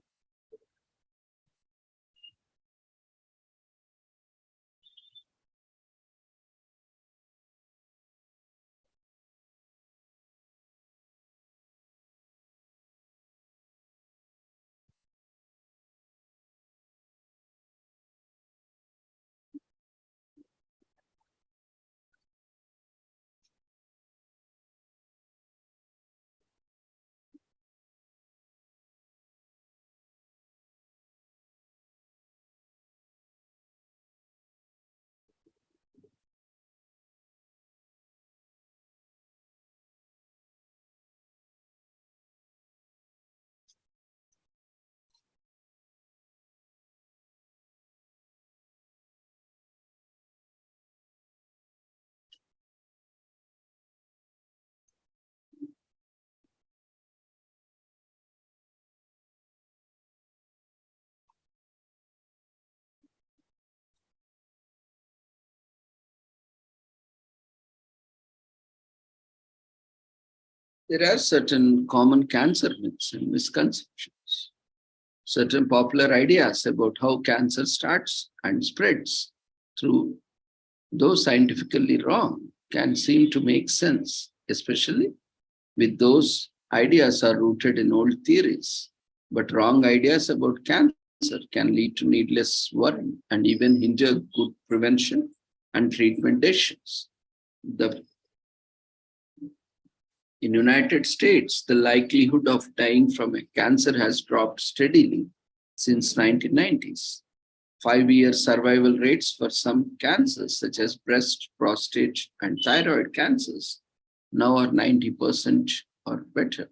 there are certain common cancer myths and misconceptions, certain popular ideas about how cancer starts and spreads through, though scientifically wrong, can seem to make sense, especially with those ideas are rooted in old theories. But wrong ideas about cancer can lead to needless worry and even hinder good prevention and treatment decisions. In United States, the likelihood of dying from a cancer has dropped steadily since 1990s. 5-year survival rates for some cancers, such as breast, prostate, and thyroid cancers, now are 90% or better.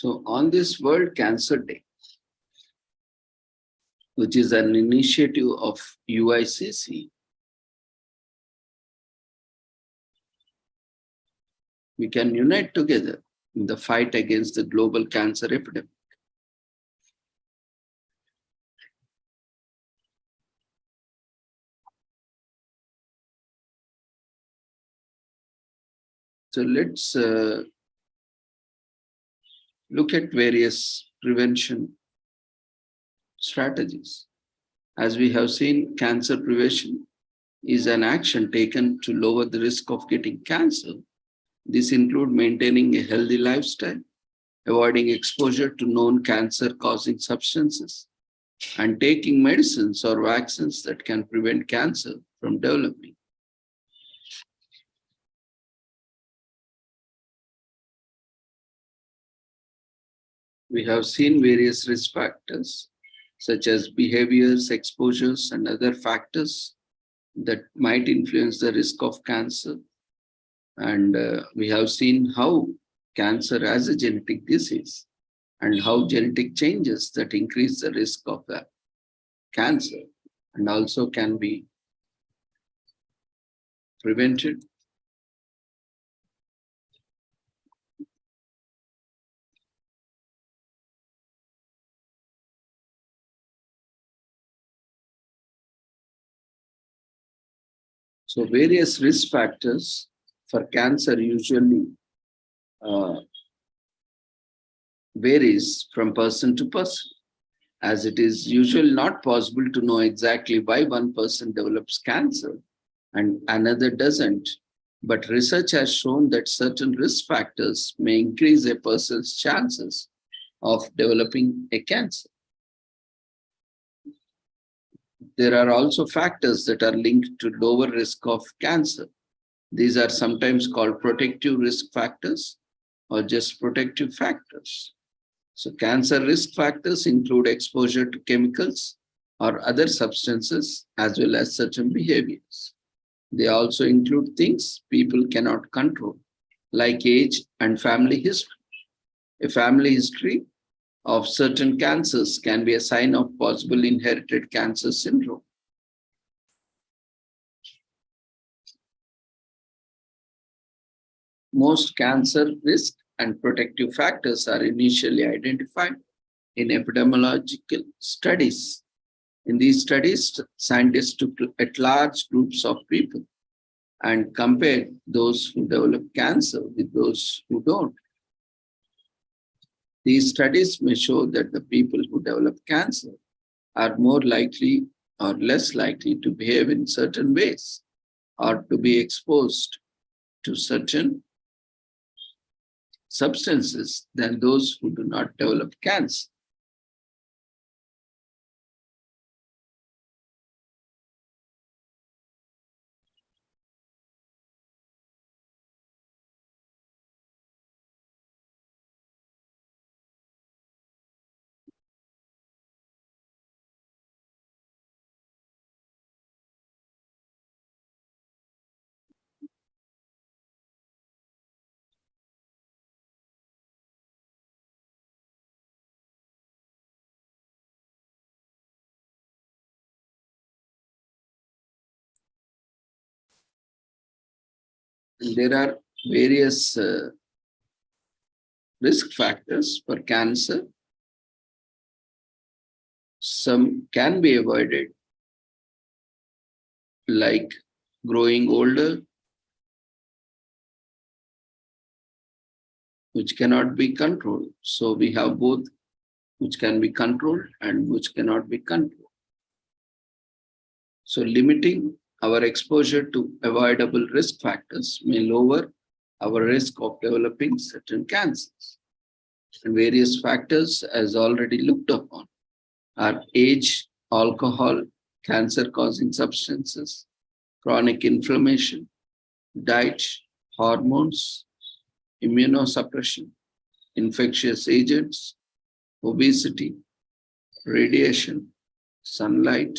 So on this World Cancer Day, which is an initiative of UICC, we can unite together in the fight against the global cancer epidemic. So let's look at various prevention strategies. As we have seen, cancer prevention is an action taken to lower the risk of getting cancer. This includes maintaining a healthy lifestyle, avoiding exposure to known cancer-causing substances, and taking medicines or vaccines that can prevent cancer from developing. We have seen various risk factors such as behaviors, exposures, and other factors that might influence the risk of cancer. And we have seen how cancer as a genetic disease and how genetic changes that increase the risk of the cancer and also can be prevented. So various risk factors for cancer usually varies from person to person, as it is usually not possible to know exactly why one person develops cancer and another doesn't. But research has shown that certain risk factors may increase a person's chances of developing a cancer. There are also factors that are linked to lower risk of cancer. These are sometimes called protective risk factors or just protective factors. So cancer risk factors include exposure to chemicals or other substances as well as certain behaviors. They also include things people cannot control, like age and family history. A family history of certain cancers can be a sign of possible inherited cancer syndrome. Most cancer risk and protective factors are initially identified in epidemiological studies. In these studies, scientists took at large groups of people and compared those who develop cancer with those who don't. These studies may show that the people who develop cancer are more likely or less likely to behave in certain ways or to be exposed to certain substances than those who do not develop cancer. And there are various risk factors for cancer. Some can be avoided, like growing older, which cannot be controlled. So we have both which can be controlled and which cannot be controlled. So limiting our exposure to avoidable risk factors may lower our risk of developing certain cancers. And various factors, as already looked upon, are age, alcohol, cancer-causing substances, chronic inflammation, diet, hormones, immunosuppression, infectious agents, obesity, radiation, sunlight,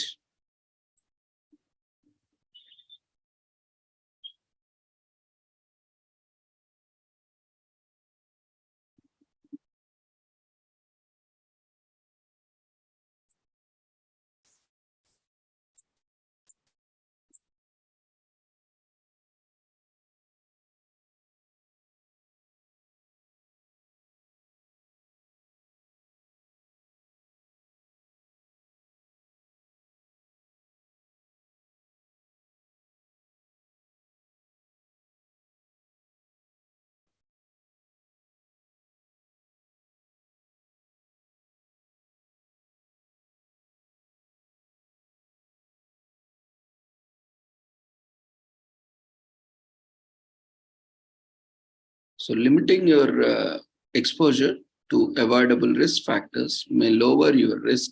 So limiting your exposure to avoidable risk factors may lower your risk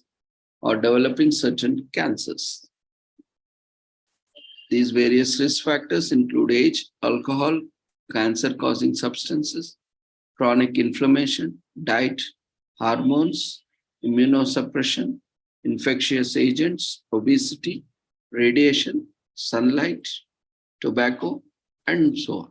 of developing certain cancers. These various risk factors include age, alcohol, cancer-causing substances, chronic inflammation, diet, hormones, immunosuppression, infectious agents, obesity, radiation, sunlight, tobacco, and so on.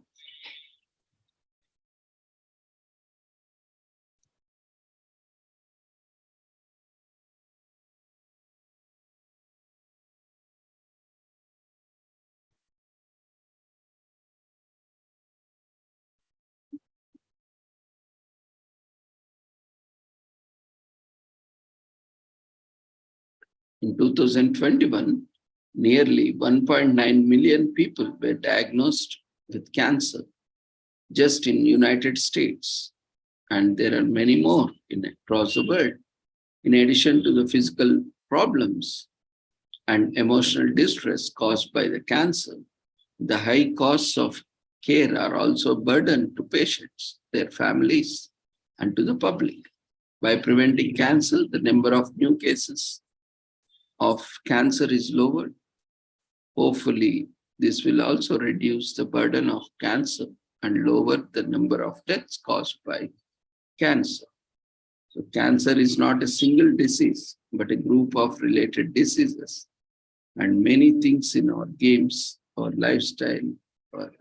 In 2021, nearly 1.9 million people were diagnosed with cancer just in United States, and there are many more across the world. In addition to the physical problems and emotional distress caused by the cancer, the high costs of care are also a burden to patients, their families, and to the public. By preventing cancer, the number of new cases of cancer is lowered. Hopefully, this will also reduce the burden of cancer and lower the number of deaths caused by cancer. So cancer is not a single disease, but a group of related diseases. And many things in our games, our lifestyle, our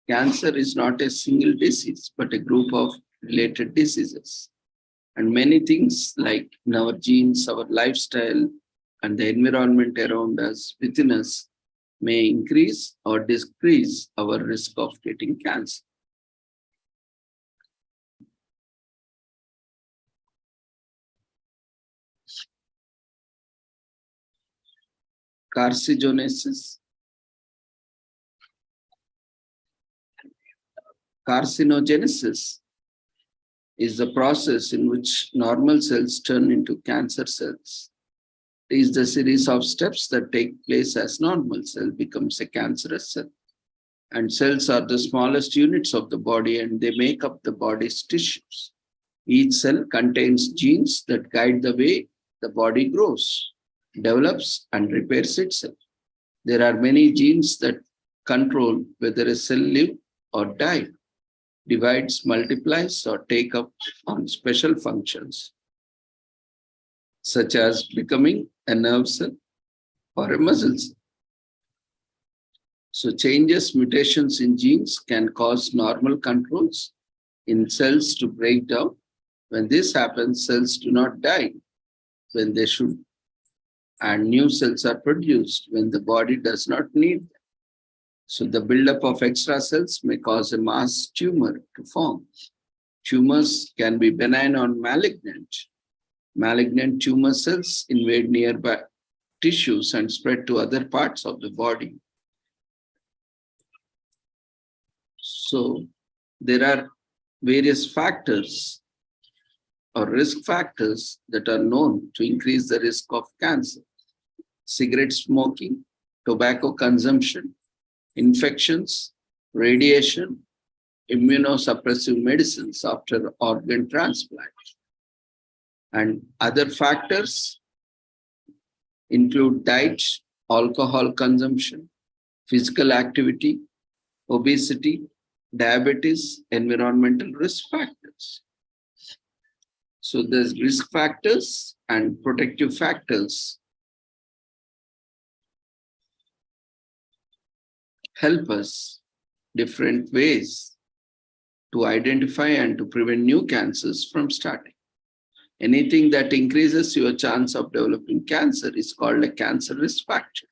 cancer is not a single disease, but a group of related diseases. And many things like in our genes, our lifestyle, and the environment around us, within us, may increase or decrease our risk of getting cancer. Carcinogenesis. Carcinogenesis is the process in which normal cells turn into cancer cells. It is the series of steps that take place as normal cell becomes a cancerous cell. And cells are the smallest units of the body and they make up the body's tissues. Each cell contains genes that guide the way the body grows, develops, and repairs itself. There are many genes that control whether a cell lives or dies, divides, multiplies, or take up on special functions, such as becoming a nerve cell or a muscle cell. So changes, mutations in genes can cause normal controls in cells to break down. When this happens, cells do not die when they should, and new cells are produced when the body does not need them. So the buildup of extra cells may cause a mass tumor to form. Tumors can be benign or malignant. Malignant tumor cells invade nearby tissues and spread to other parts of the body. So there are various factors or risk factors that are known to increase the risk of cancer. Cigarette smoking, tobacco consumption, infections, radiation, immunosuppressive medicines after organ transplant. And other factors include diet, alcohol consumption, physical activity, obesity, diabetes, environmental risk factors. So there's risk factors and protective factors help us different ways to identify and to prevent new cancers from starting. Anything that increases your chance of developing cancer is called a cancer risk factor.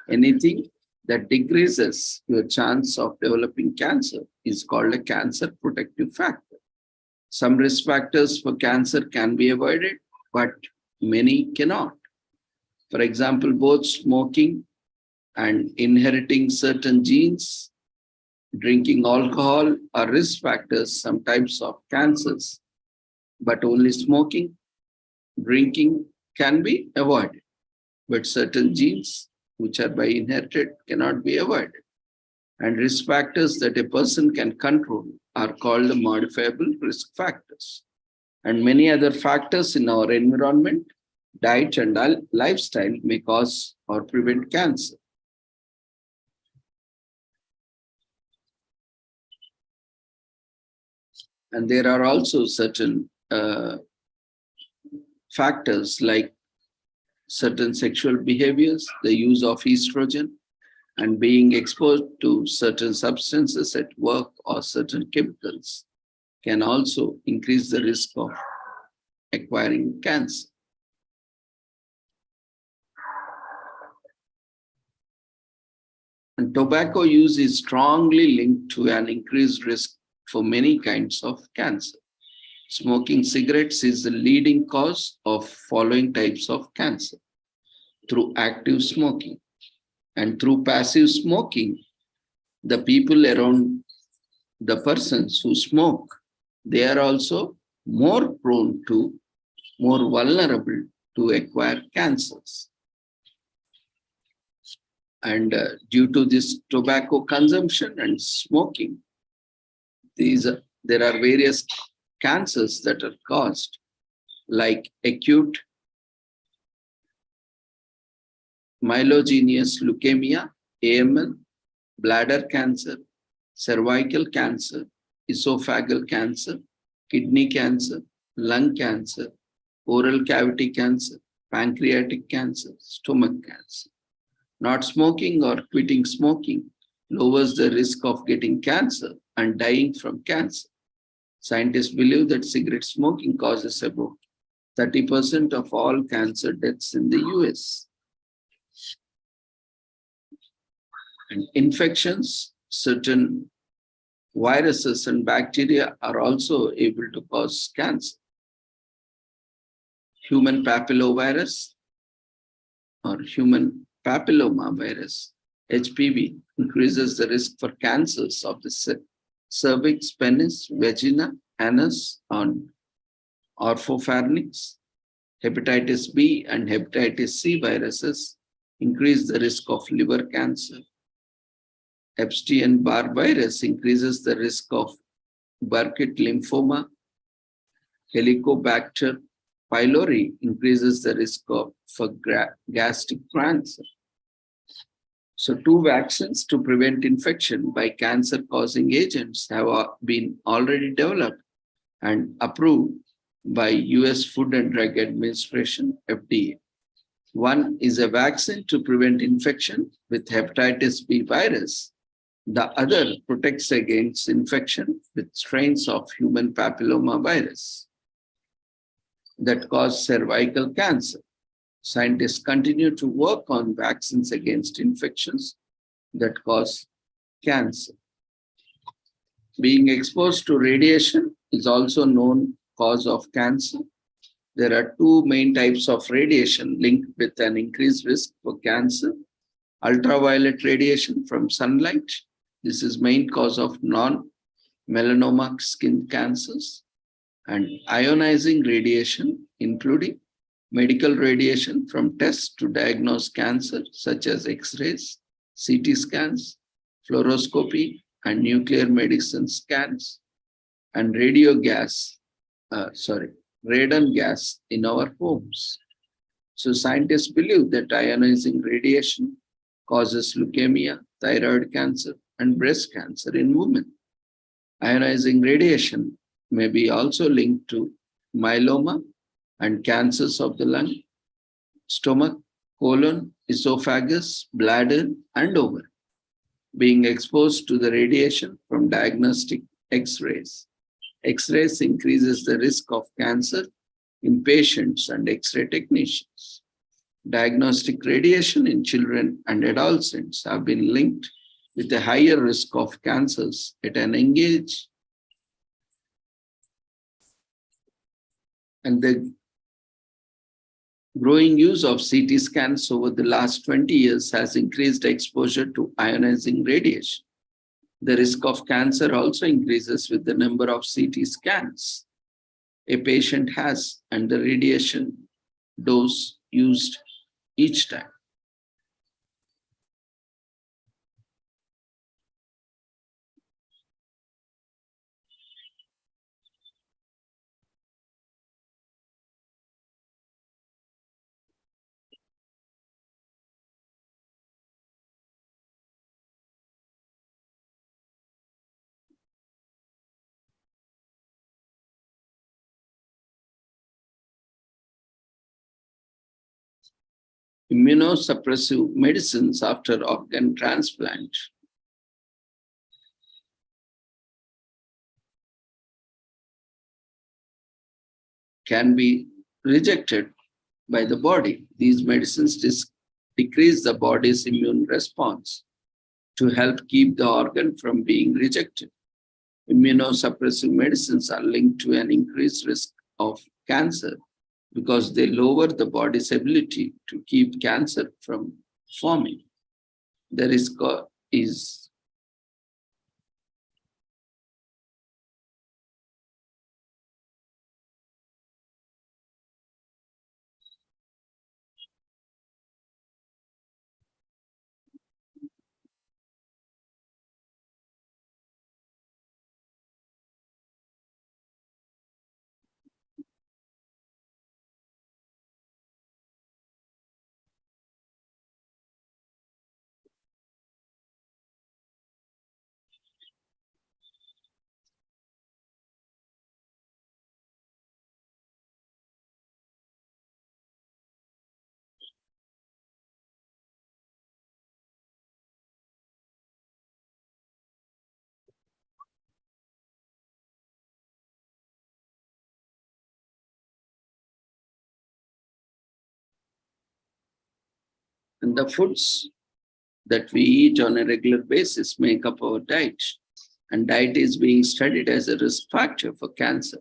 Anything that decreases your chance of developing cancer is called a cancer protective factor. Some risk factors for cancer can be avoided, but many cannot. For example, both smoking and inheriting certain genes, drinking alcohol are risk factors, some types of cancers, but only smoking, drinking can be avoided, but certain genes which are by inherited cannot be avoided. And risk factors that a person can control are called the modifiable risk factors. And many other factors in our environment, diet and lifestyle may cause or prevent cancer. And there are also certain factors like certain sexual behaviors, the use of estrogen, and being exposed to certain substances at work or certain chemicals can also increase the risk of acquiring cancer. And tobacco use is strongly linked to an increased risk for many kinds of cancer. Smoking cigarettes is the leading cause of following types of cancer through active smoking. And through passive smoking, the people around the persons who smoke, they are also more prone to, more vulnerable to acquire cancers. And due to this tobacco consumption and smoking, there are various cancers that are caused, like acute myelogenous leukemia, AML, bladder cancer, cervical cancer, esophageal cancer, kidney cancer, lung cancer, oral cavity cancer, pancreatic cancer, stomach cancer. Not smoking or quitting smoking lowers the risk of getting cancer and dying from cancer. Scientists believe that cigarette smoking causes about 30% of all cancer deaths in the US. And infections, certain viruses and bacteria are also able to cause cancer. Human papillovirus or human papilloma virus, HPV, increases the risk for cancers of the cervix, penis, vagina, anus, and oropharynx. Hepatitis B and hepatitis C viruses increase the risk of liver cancer. Epstein-Barr virus increases the risk of Burkitt lymphoma. Helicobacter pylori increases the risk for gastric cancer. So 2 vaccines to prevent infection by cancer-causing agents have been already developed and approved by US Food and Drug Administration, FDA. One is a vaccine to prevent infection with hepatitis B virus. The other protects against infection with strains of human papilloma virus that cause cervical cancer. Scientists continue to work on vaccines against infections that cause cancer. Being exposed to radiation is also known cause of cancer. There are 2 main types of radiation linked with an increased risk for cancer. Ultraviolet radiation from sunlight. This is main cause of non-melanoma skin cancers. And ionizing radiation, including medical radiation from tests to diagnose cancer, such as X-rays, CT scans, fluoroscopy, and nuclear medicine scans, and radon gas in our homes. So scientists believe that ionizing radiation causes leukemia, thyroid cancer, and breast cancer in women. Ionizing radiation may be also linked to myeloma and cancers of the lung, stomach, colon, esophagus, bladder, and ovary. Being exposed to the radiation from diagnostic X-rays. X-rays increases the risk of cancer in patients and X-ray technicians. Diagnostic radiation in children and adolescents have been linked with a higher risk of cancers at an young age. And the growing use of CT scans over the last 20 years has increased exposure to ionizing radiation. The risk of cancer also increases with the number of CT scans a patient has and the radiation dose used each time. Immunosuppressive medicines after organ transplant can be rejected by the body. These medicines decrease the body's immune response to help keep the organ from being rejected. Immunosuppressive medicines are linked to an increased risk of cancer because they lower the body's ability to keep cancer from forming. The risk is and the foods that we eat on a regular basis make up our diet, and diet is being studied as a risk factor for cancer.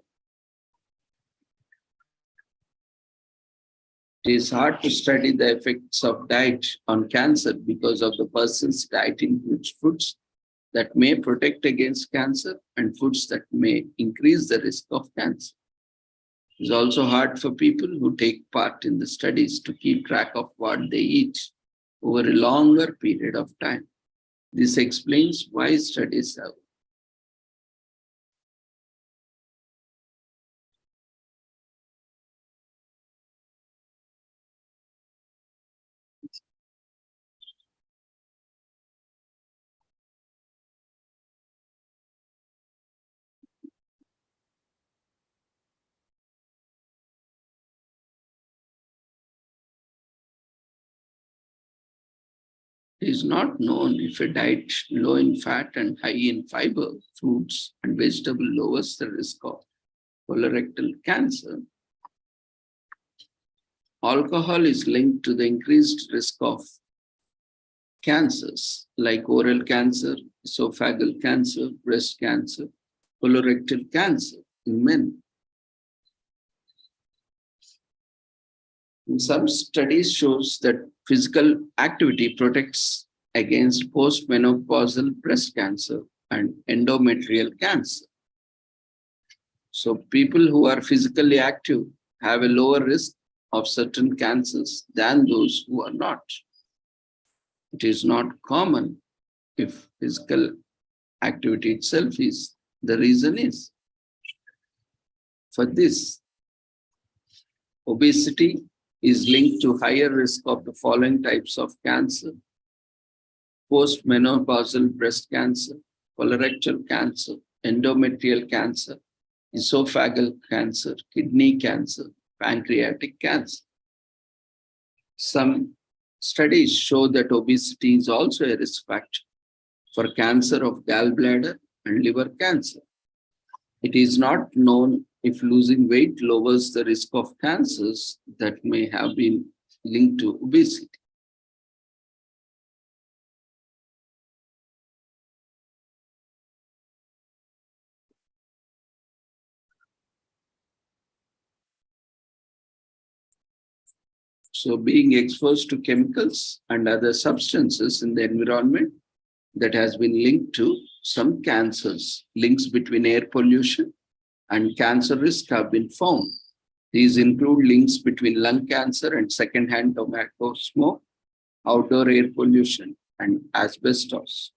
It is hard to study the effects of diet on cancer because of the person's diet includes foods that may protect against cancer and foods that may increase the risk of cancer. It is also hard for people who take part in the studies to keep track of what they eat over a longer period of time. This explains why studies have It is not known if a diet low in fat and high in fiber, fruits, and vegetable lowers the risk of colorectal cancer. Alcohol is linked to the increased risk of cancers like oral cancer, esophageal cancer, breast cancer, colorectal cancer in men. In some studies shows that physical activity protects against postmenopausal breast cancer and endometrial cancer. So people who are physically active have a lower risk of certain cancers than those who are not. It is not common if physical activity itself is the reason is. For this, obesity is linked to higher risk of the following types of cancer: postmenopausal breast cancer, colorectal cancer, endometrial cancer, esophageal cancer, kidney cancer, pancreatic cancer. Some studies show that obesity is also a risk factor for cancer of gallbladder and liver cancer. It is not known if losing weight lowers the risk of cancers that may have been linked to obesity. So being exposed to chemicals and other substances in the environment that has been linked to some cancers. Links between air pollution and cancer risk have been found. These include links between lung cancer and secondhand tobacco smoke, outdoor air pollution, and asbestos.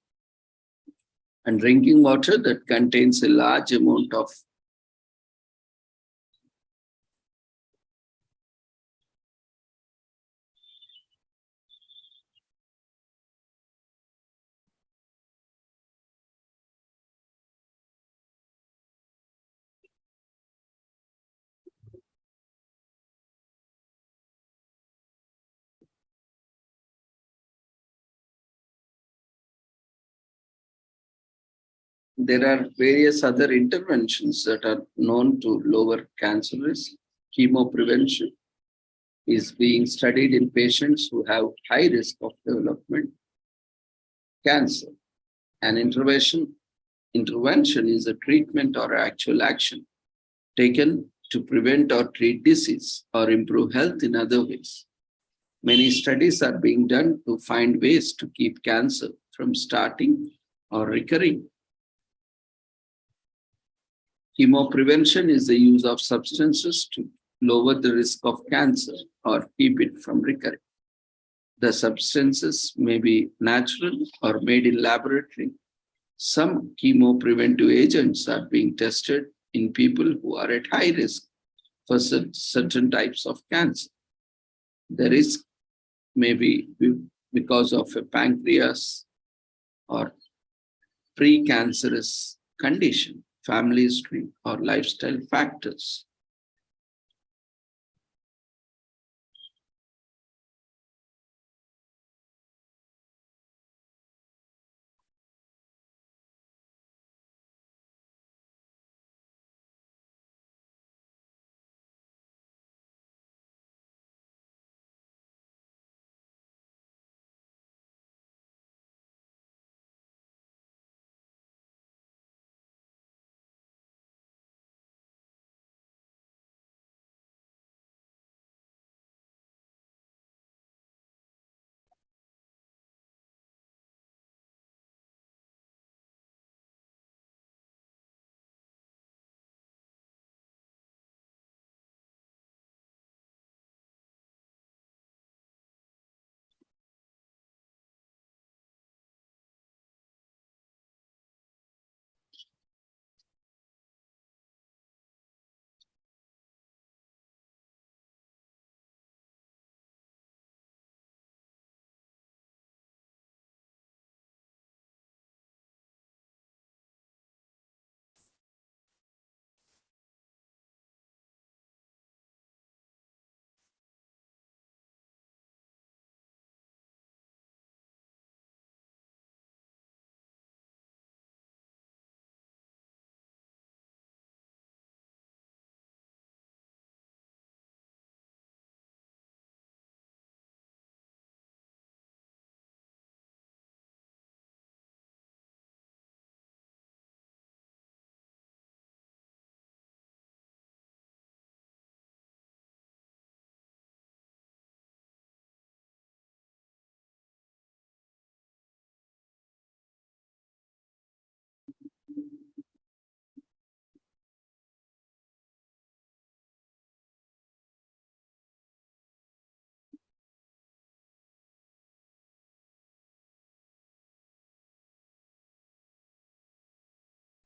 And drinking water that contains a large amount of there are various other interventions that are known to lower cancer risk. Chemoprevention is being studied in patients who have high risk of development cancer. An intervention is a treatment or actual action taken to prevent or treat disease or improve health in other ways. Many studies are being done to find ways to keep cancer from starting or recurring. Chemoprevention is the use of substances to lower the risk of cancer or keep it from recurring. The substances may be natural or made in laboratory. Some chemopreventive agents are being tested in people who are at high risk for certain types of cancer. The risk may be because of a pancreas or precancerous condition, family history, or lifestyle factors.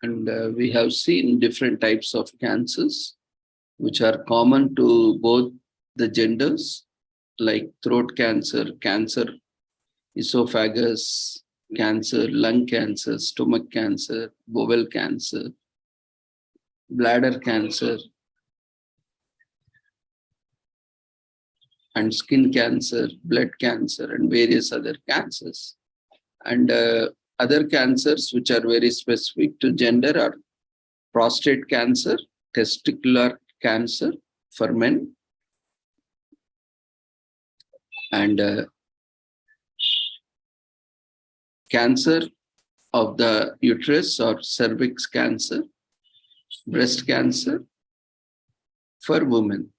And we have seen different types of cancers, which are common to both the genders, like throat cancer, cancer esophagus cancer, lung cancer, stomach cancer, bowel cancer, bladder cancer, and skin cancer, blood cancer, and various other cancers. And other cancers which are very specific to gender are prostate cancer, testicular cancer for men, And cancer of the uterus or cervix cancer, breast cancer for women.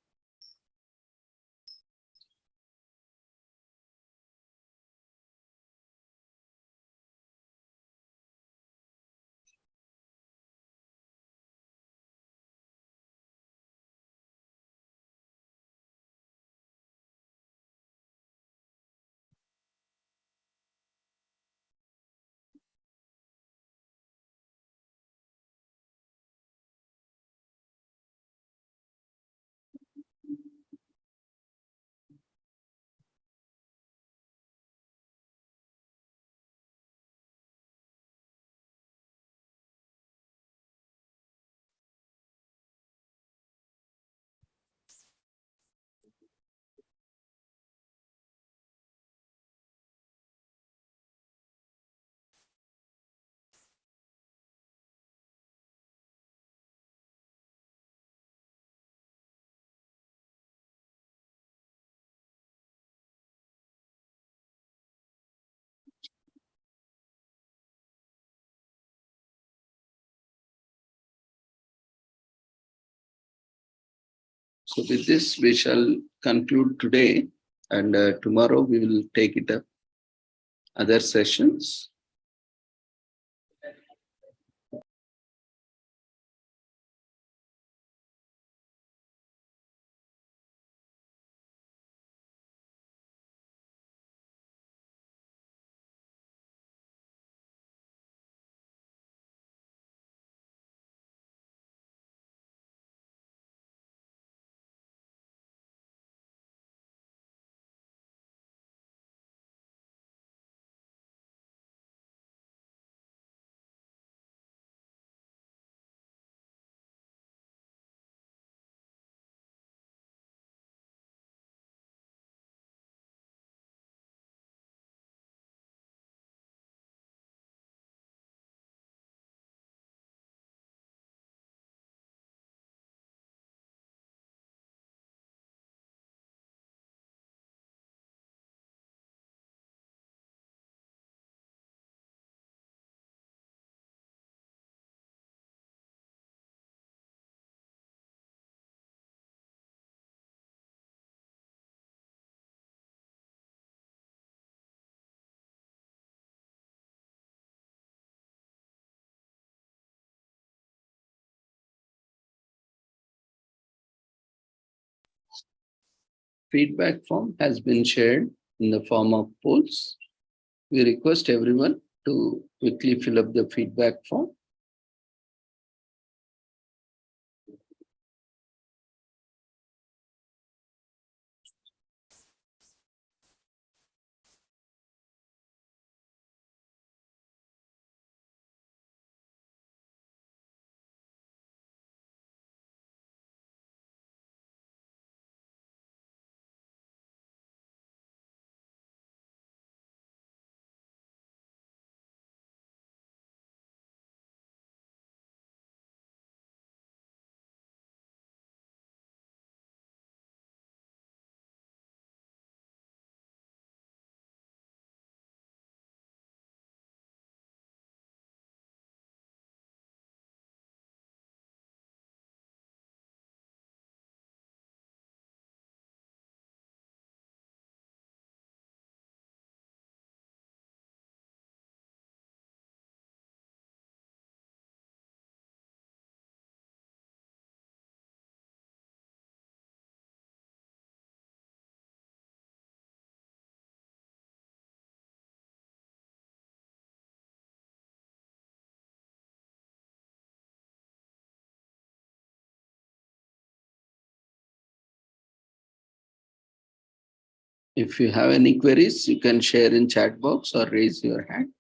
So with this, we shall conclude today, and tomorrow we will take it up other sessions. Feedback form has been shared in the form of polls. We request everyone to quickly fill up the feedback form. If you have any queries, you can share in chat box or raise your hand.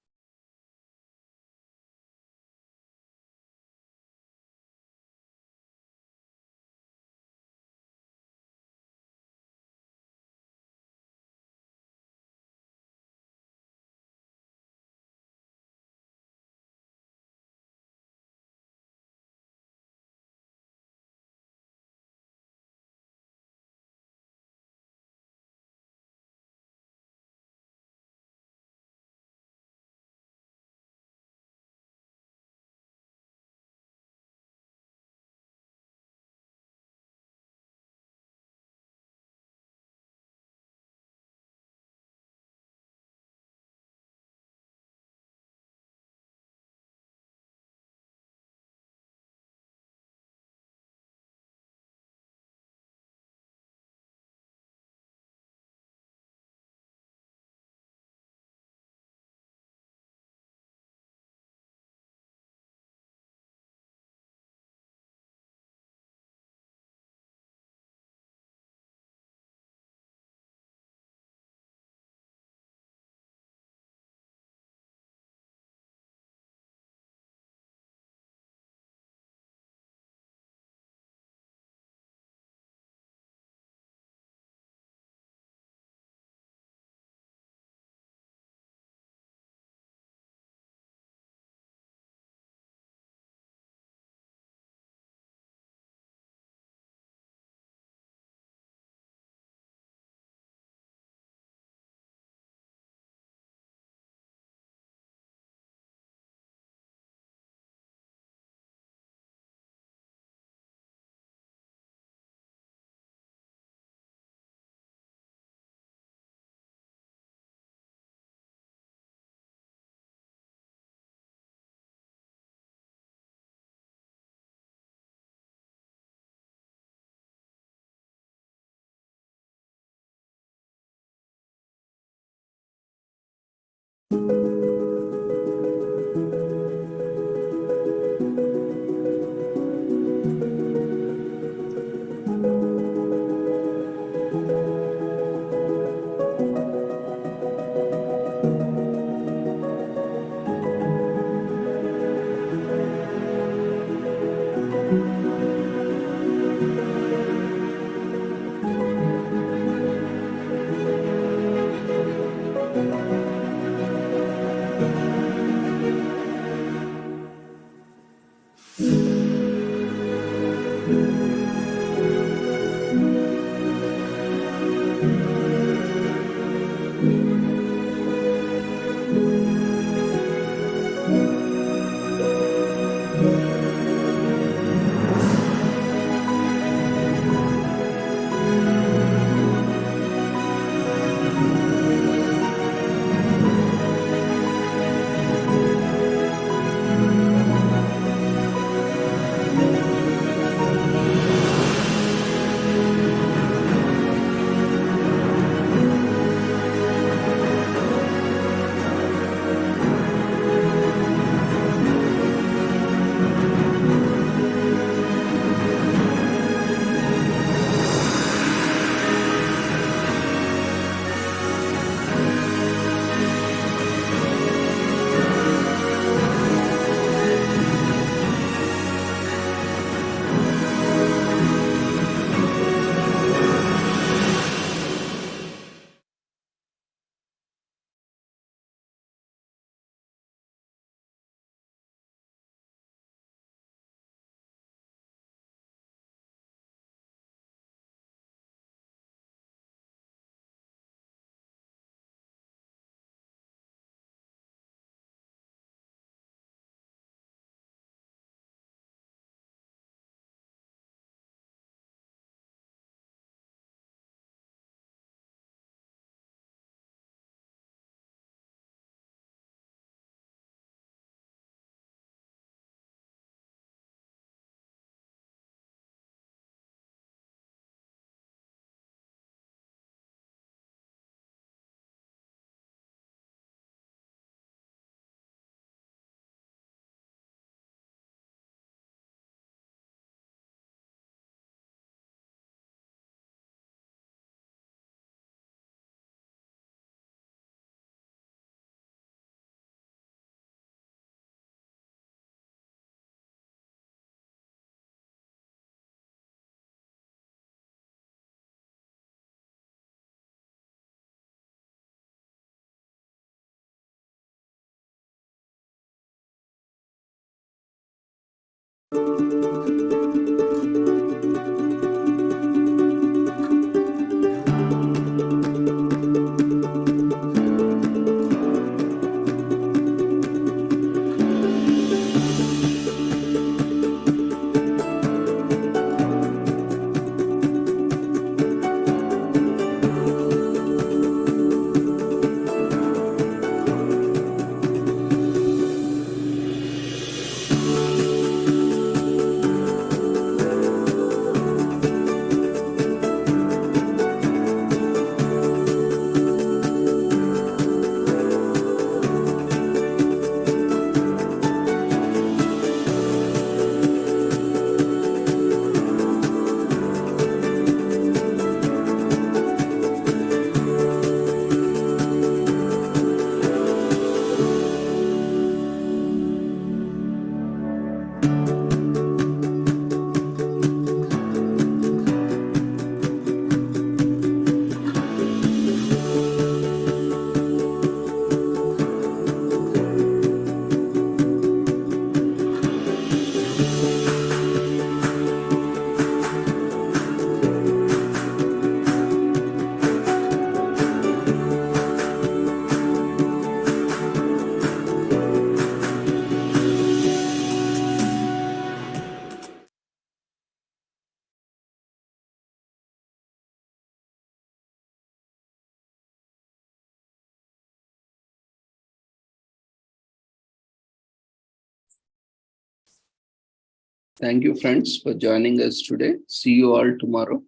Thank you, friends, for joining us today. See you all tomorrow.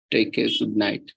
Take care. Good night.